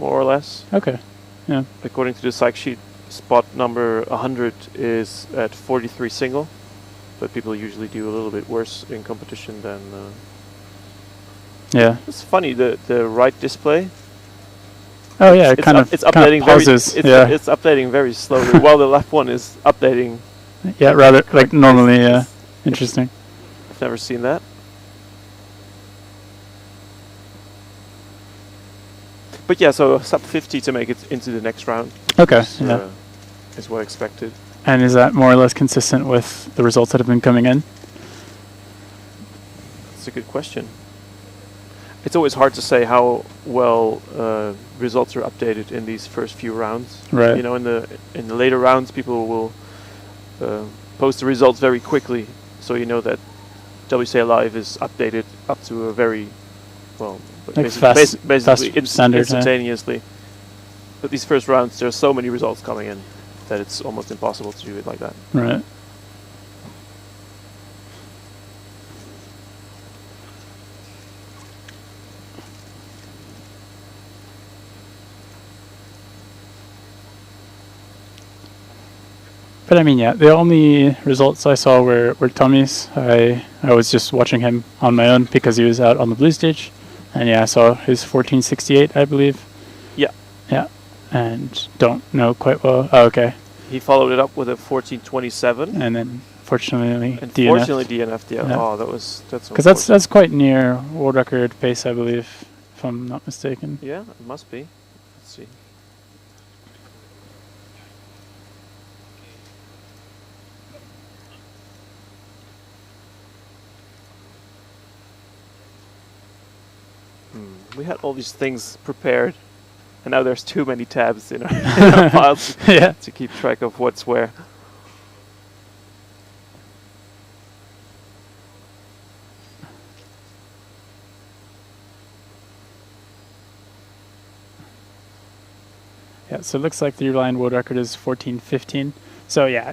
more or less. Okay. Yeah. According to the psych sheet, spot number 100 is at 43 single, but people usually do a little bit worse in competition than. Yeah. It's funny, the right display. Oh yeah, it's updating pauses. It's updating very slowly, while the left one is updating. Yeah, rather like normally. Yeah. Interesting. I've never seen that. But yeah, so sub 50 to make it into the next round. Okay. Is what expected. And is that more or less consistent with the results that have been coming in? That's a good question. It's always hard to say how well results are updated in these first few rounds. Right. You know, in the later rounds, people will post the results very quickly, so you know that WCA Live is updated up to a very well, like basically standard, instantaneously. But these first rounds, there are so many results coming in that it's almost impossible to do it like that. Right. But I mean, yeah, the only results I saw were Tommy's. I was just watching him on my own because he was out on the blue stage. And yeah, I saw his 1468, I believe. Yeah. Yeah. And don't know quite well. Oh, okay. He followed it up with a 1427. And then fortunately DNF'd. Yeah. Oh, that's because that's quite near world record pace, I believe, if I'm not mistaken. Yeah, it must be. Let's see. We had all these things prepared, and now there's too many tabs in our files to keep track of what's where. Yeah, so it looks like the line world record is 14:15. So yeah,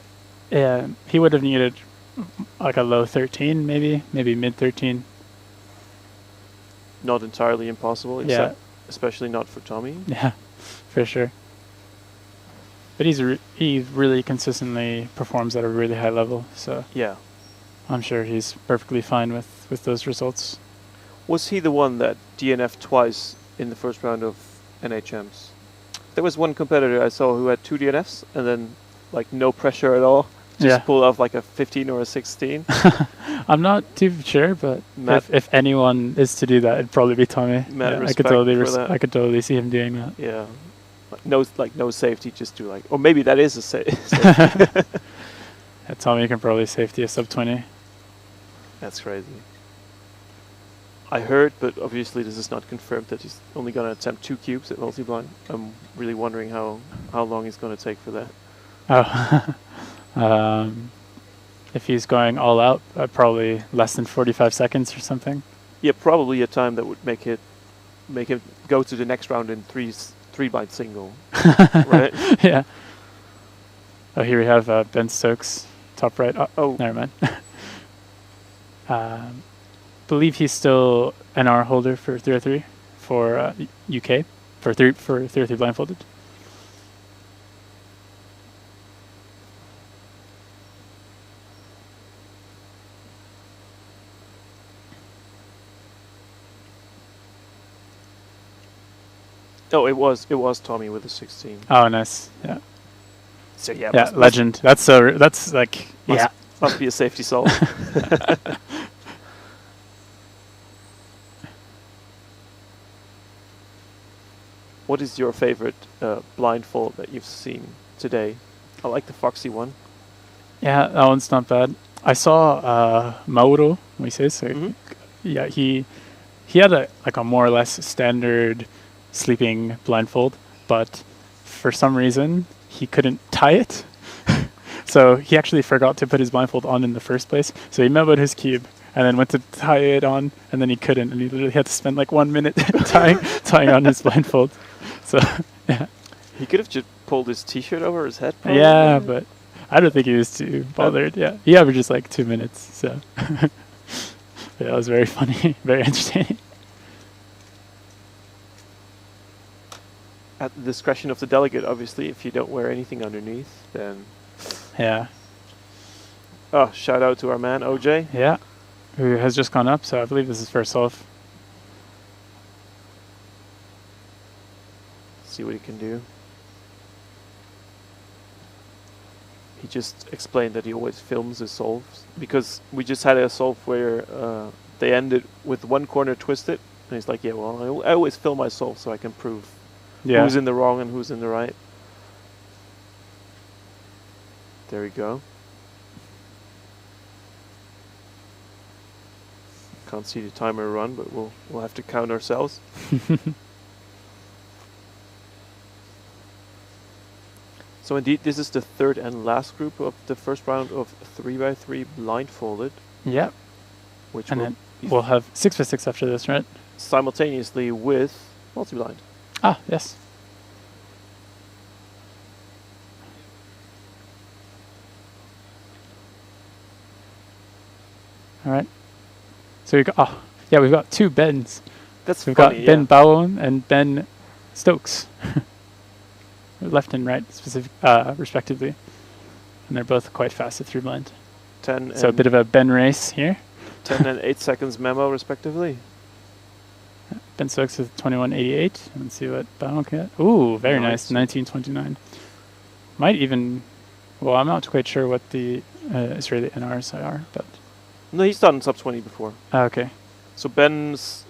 he would have needed like a low 13, maybe mid 13. Not entirely impossible, especially not for Tommy. Yeah, for sure. But he really consistently performs at a really high level, so yeah, I'm sure he's perfectly fine with those results. Was he the one that DNF'd twice in the first round of NHMs? There was one competitor I saw who had 2 DNFs and then like no pressure at all. Just pull off like a 15 or a 16. I'm not too sure, but if anyone is to do that, it'd probably be Tommy. I could totally see him doing that. Yeah, no safety, just do like, or maybe that is a safety. Tommy can probably safety a sub 20. That's crazy. I heard, but obviously this is not confirmed, that he's only going to attempt 2 cubes at multi-blind. I'm really wondering how long he's going to take for that. Oh. If he's going all out, probably less than 45 seconds or something. Yeah, probably a time that would make him go to the next round in 3-blind single. Right? Yeah. Oh, here we have Ben Stokes, top right. Oh, never mind. Believe he's still NR holder for 303 for UK for 303 blindfolded. Oh, it was Tommy with a 16. Oh, nice. Yeah. So yeah, legend. That's like must be a safety solve. What is your favorite blindfold that you've seen today? I like the Foxy one. Yeah, that one's not bad. I saw Mauro, we say so. Mm-hmm. Yeah, he he had a more or less standard sleeping blindfold, but for some reason he couldn't tie it. So he actually forgot to put his blindfold on in the first place. So he memoed his cube and then went to tie it on, and then he couldn't, and he literally had to spend like 1 minute tying on his blindfold. So yeah. He could have just pulled his t-shirt over his head. Probably. Yeah, but I don't think he was too bothered. Yeah, he averages like 2 minutes. So yeah, it was very funny, very entertaining. At the discretion of the delegate, obviously. If you don't wear anything underneath, then. Yeah. Oh, shout out to our man OJ. Yeah, who has just gone up. So I believe this is first off. See what he can do. He just explained that he always films his solves, because we just had a solve where they ended with one corner twisted, and he's like, yeah, well, I always film my solve so I can prove who's in the wrong and who's in the right. There we go. Can't see the timer run, but we'll have to count ourselves. So indeed, this is the third and last group of the first round of 3x3 blindfolded. Yep. Which And will then be we'll have 6x6 after this, right? simultaneously with multi-blind. Ah, yes. All right. So we got we've got two Bens. That's We've funny, got Ben Bowen and Ben Stokes, left and right respectively, and they're both quite fast at 3 blind. 10 So a bit of a Ben race here. 10 and 8 seconds memo respectively. Ben Stokes with 21.88. Let's see what Bowen can get. Ooh, very nice. 19.29. Might even. Well, I'm not quite sure what the Israeli NRs are, but. No, he's done sub 20 before. Okay. So Ben's.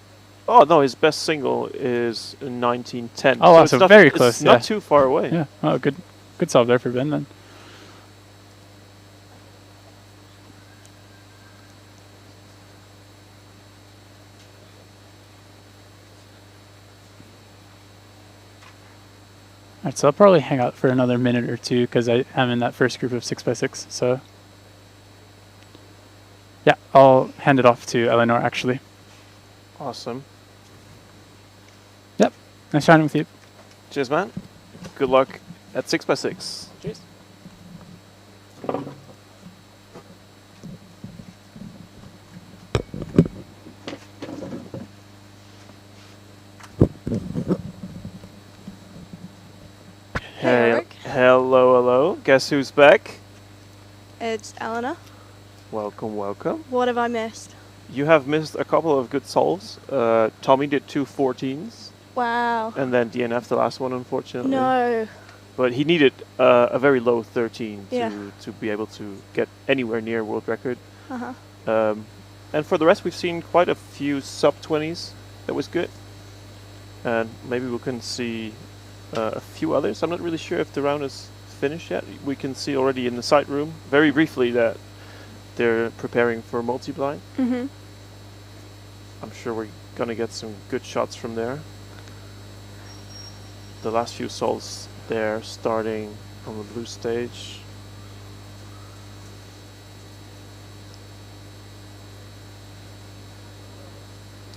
Oh no, his best single is 19.10. Oh, wow, it's so not, very it's close. not too far away. Yeah. Oh, good solve there for Ben then. Alright, so I'll probably hang out for another minute or two because I am in that first group of 6x6. So yeah, I'll hand it off to Eleanor actually. Awesome. Yep. Nice chatting with you. Cheers, man. Good luck at 6x6. Cheers. Hey, hello, hello. Guess who's back? It's Eleanor. Welcome, welcome. What have I missed? You have missed a couple of good solves. Tommy did 2 14s, Wow. and then DNF the last one, unfortunately. No. But he needed a very low 13 Yeah. to be able to get anywhere near world record. Uh-huh. And for the rest, we've seen quite a few sub 20s. That was good. And maybe we can see a few others. I'm not really sure if the round is finished yet. We can see already in the side room, very briefly, that they're preparing for multi-blind. Mm-hmm. I'm sure we're going to get some good shots from there. The last few solves there, starting on the blue stage.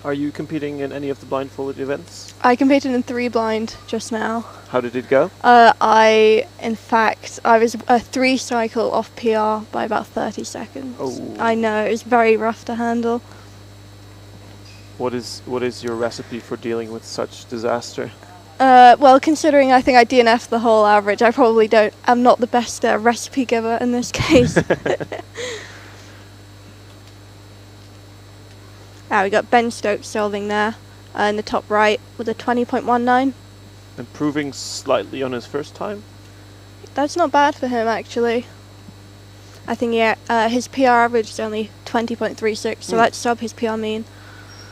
Are you competing in any of the blindfolded events? I competed in 3 blind just now. How did it go? I was a 3 cycle off PR by about 30 seconds. Oh. I know, it's very rough to handle. What is your recipe for dealing with such disaster? Well, considering I think I DNF'd the whole average, I'm not the best recipe giver in this case. We got Ben Stokes solving there in the top right with a 20.19. Improving slightly on his first time? That's not bad for him, actually. I think, his PR average is only 20.36, so that's sub his PR mean.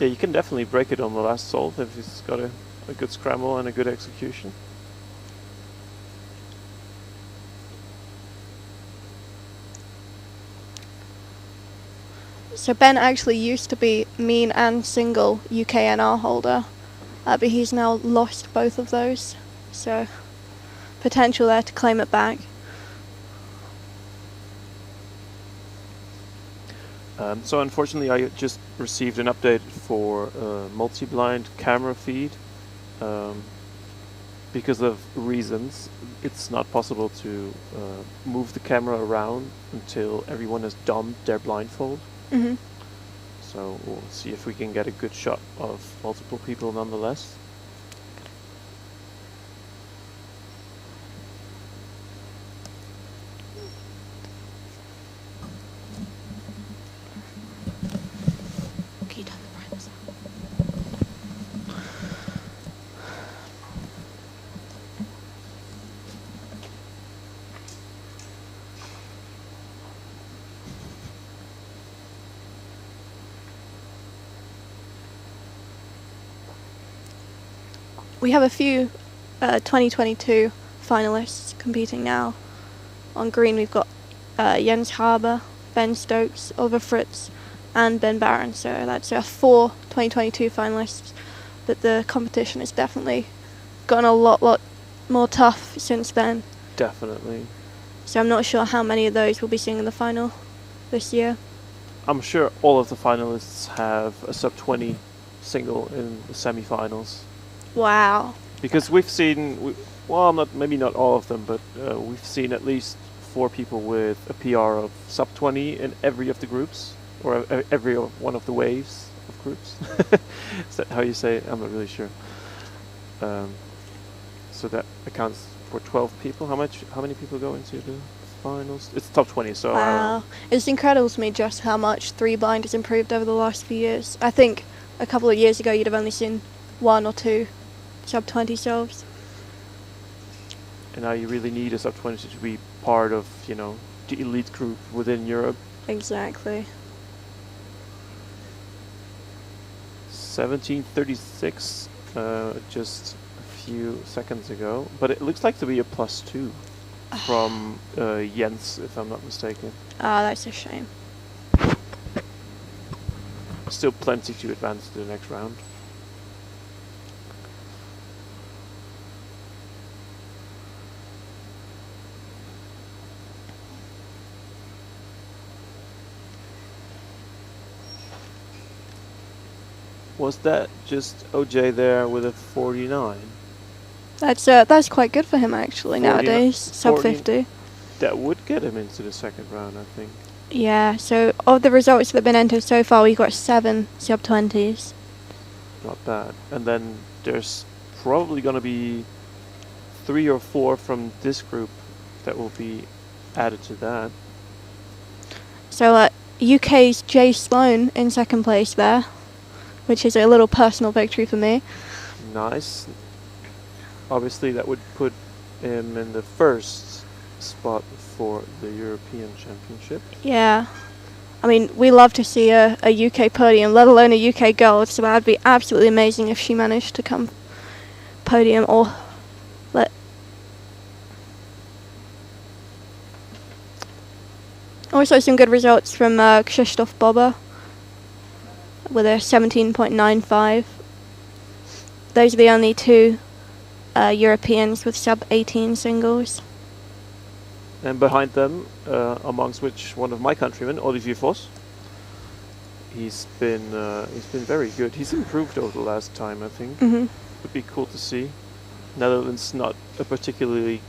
Yeah, you can definitely break it on the last solve if he's got a good scramble and a good execution. So Ben actually used to be mean and single UKNR holder, but he's now lost both of those. So potential there to claim it back. So unfortunately, I just received an update for multi-blind camera feed. Because of reasons, it's not possible to move the camera around until everyone has donned their blindfold. Mm-hmm. So we'll see if we can get a good shot of multiple people nonetheless. We have a few 2022 finalists competing now. On green we've got Jens Haber, Ben Stokes, Oliver Fritz and Ben Barron. So that's 4 2022 finalists. But the competition has definitely gotten a lot more tough since then. Definitely. So I'm not sure how many of those will be seeing in the final this year. I'm sure all of the finalists have a sub-20 single in the semi-finals. Wow. Because we've seen, maybe not all of them, but we've seen at least 4 people with a PR of sub-20 in every of the groups, or every one of the waves of groups. Is that how you say it? I'm not really sure. So that accounts for 12 people. How many people go into the finals? It's top 20, so... Wow. It's incredible to me just how much 3 blind has improved over the last few years. I think a couple of years ago you'd have only seen 1 or 2 sub-20 selves. And now you really need a sub-20 to be part of, the elite group within Europe. Exactly. 17:36, just a few seconds ago. But it looks like to be a +2 from Jens, if I'm not mistaken. Ah, that's a shame. Still plenty to advance to the next round. Was that just OJ there with a 49? That's quite good for him actually 40 nowadays. Sub 50. That would get him into the second round, I think. Yeah, so of the results that have been entered so far, we've got 7 sub 20s. Not bad. And then there's probably going to be 3 or 4 from this group that will be added to that. So UK's Jay Sloan in second place there, which is a little personal victory for me. Nice. Obviously that would put him in the first spot for the European Championship. Yeah. I mean, we love to see a UK podium, let alone a UK gold, so that would be absolutely amazing if she managed to come podium or let... Also some good results from Krzysztof Boba with a 17.95. Those are the only 2 Europeans with sub-18 singles. And behind them, amongst which one of my countrymen, Olivier Vos. He's been very good. He's improved over the last time, I think. Mm-hmm. Would be cool to see. Netherlands not a particularly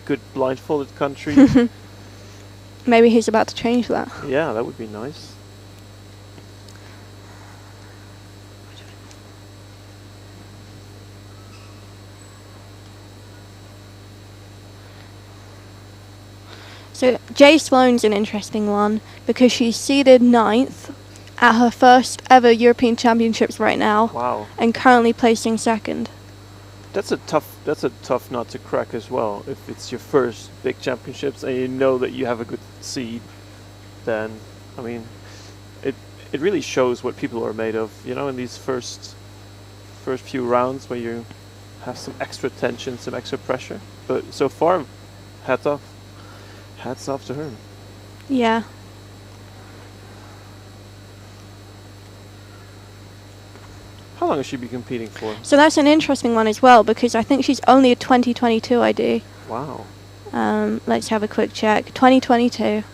good blindfolded country. Maybe he's about to change that. Yeah, that would be nice. So Jay Sloan's an interesting one because she's seeded 9th at her first ever European Championships right now. Wow. And currently placing 2nd. That's a tough nut to crack as well. If it's your first big championships and you know that you have a good seed, then I mean it really shows what people are made of, in these first few rounds where you have some extra tension, some extra pressure. But so far, hats off to her. Yeah. How long has she been competing for? So that's an interesting one as well, because I think she's only a 2022 ID. Wow. Let's have a quick check. 2022.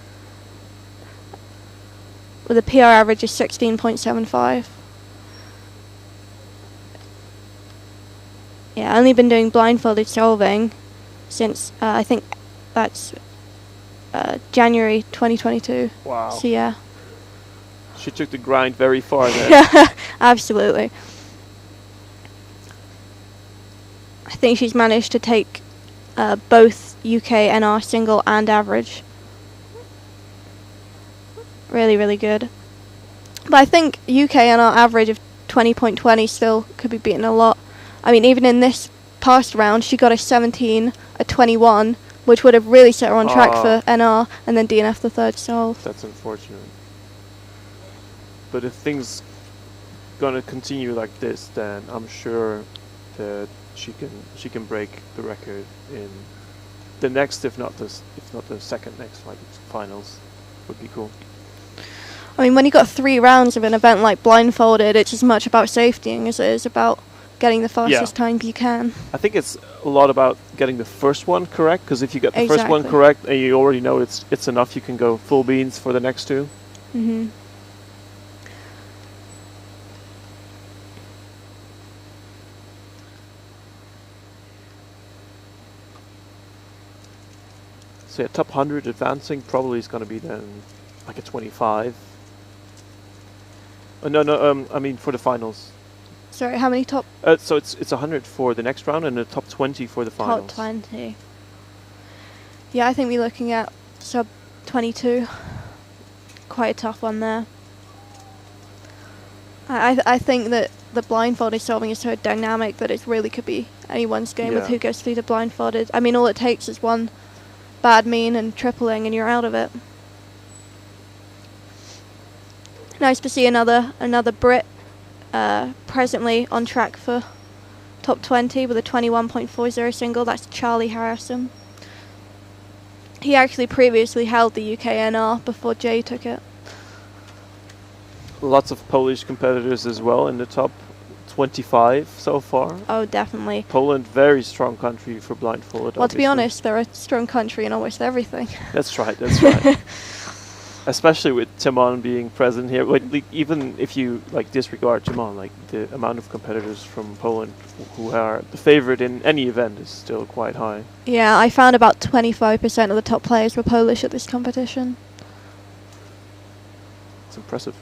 With a PR average of 16.75. Yeah, only been doing blindfolded solving since I think that's January 2022. Wow. So yeah. She took the grind very far there. Absolutely. I think she's managed to take both UK NR single and average. Really, really good. But I think UK NR average of 20.20 still could be beaten a lot. I mean, even in this past round, she got a 17, a 21, which would have really set her on track for NR, and then DNF the third solve. That's unfortunate. But if things gonna continue like this, then I'm sure that she can break the record in the next, if not the second next finals. Would be cool. I mean, when you got 3 rounds of an event like blindfolded, it's as much about safetying as it is about getting the fastest time you can. I think it's a lot about getting the first one correct, because if you get the first one Exactly. correct and you already know it's enough, you can go full beans for the next 2. Hmm. So yeah, top 100 advancing probably is going to be then like a 25. No, I mean for the finals. Sorry, how many top? So it's 100 for the next round and the top 20 for the finals. Top 20. Yeah, I think we're looking at sub 22. Quite a tough one there. I think that the blindfolded solving is so dynamic that it really could be anyone's game with Yeah. who gets through the blindfolded. I mean, all it takes is one bad mean and tripling and you're out of it. Nice to see another Brit presently on track for top 20 with a 21.40 single. That's Charlie Harrison. He actually previously held the UK NR before Jay took it. Lots of Polish competitors as well in the top 25 so far. Oh, definitely. Poland, very strong country for blindfolded. Well, to be obviously. honest, they're a strong country in almost everything. That's right, that's right. Especially with Timon being present here. Like, even if you disregard Timon, the amount of competitors from Poland who are the favorite in any event is still quite high. Yeah, I found about 25% of the top players were Polish at this competition. It's impressive.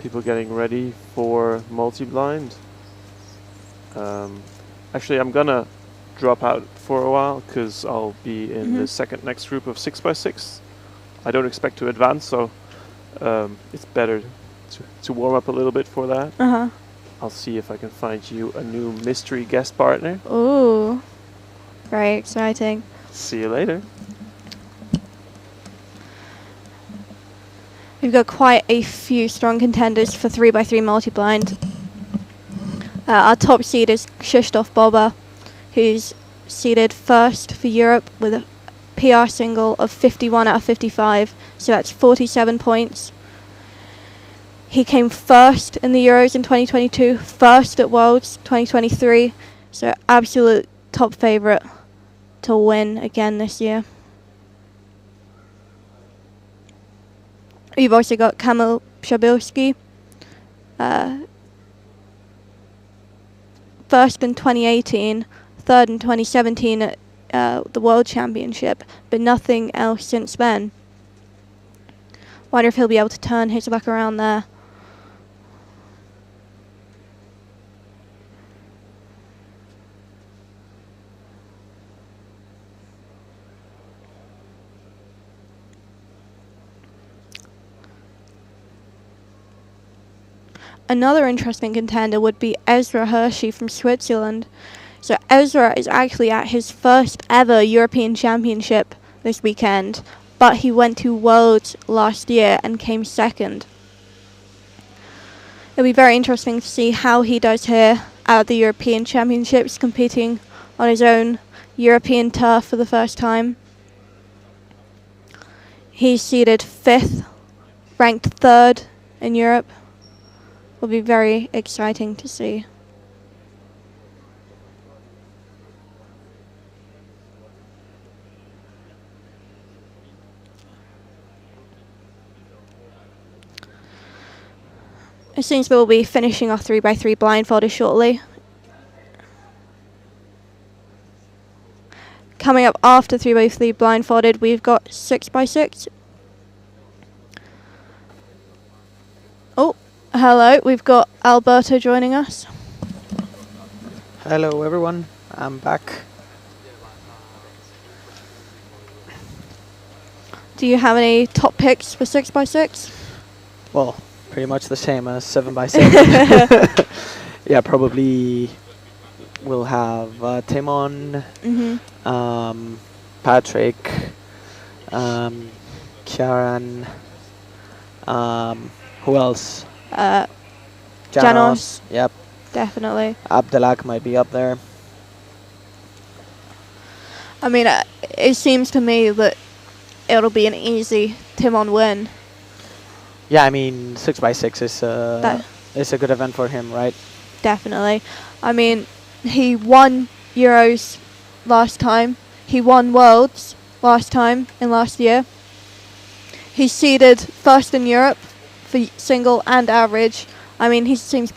People getting ready for multi-blind. Actually, I'm gonna drop out for a while because I'll be in the second next group of 6x6. I don't expect to advance, so it's better to warm up a little bit for that. Uh-huh. I'll see if I can find you a new mystery guest partner. Ooh. Very exciting. See you later. We've got quite a few strong contenders for 3x3 multi-blind. Our top seed is Krzysztof Boba, who's seeded first for Europe with a PR single of 51 out of 55, so that's 47 points. He came first in the Euros in 2022, first at Worlds 2023, so absolute top favourite to win again this year. We've also got Kamil Shabilski, first in 2018, third in 2017 at the World Championship, but nothing else since then. Wonder if he'll be able to turn his luck around there. Another interesting contender would be Ezra Hershey from Switzerland. So Ezra is actually at his first ever European Championship this weekend, but he went to Worlds last year and came second. It'll be very interesting to see how he does here at the European Championships, competing on his own European turf for the first time. He's seeded 5th, ranked 3rd in Europe. Will be very exciting to see. It seems we'll be finishing our 3x3 blindfolded shortly. Coming up after 3x3 blindfolded, we've got 6x6. Oh, hello, we've got Alberto joining us. Hello everyone, I'm back. Do you have any top picks for 6x6? Well, pretty much the same as 7x7. Yeah, probably we'll have Timon, Patrick, Kieran, who else? Janos. Yep. Definitely. Abdelak might be up there. I mean, it seems to me that it'll be an easy Timon win. Yeah, I mean 6x6 is a good event for him, right? Definitely. I mean, he won Euros last time. He won Worlds last time in last year. He's seeded 1st in Europe for single and average. I mean, he seems pretty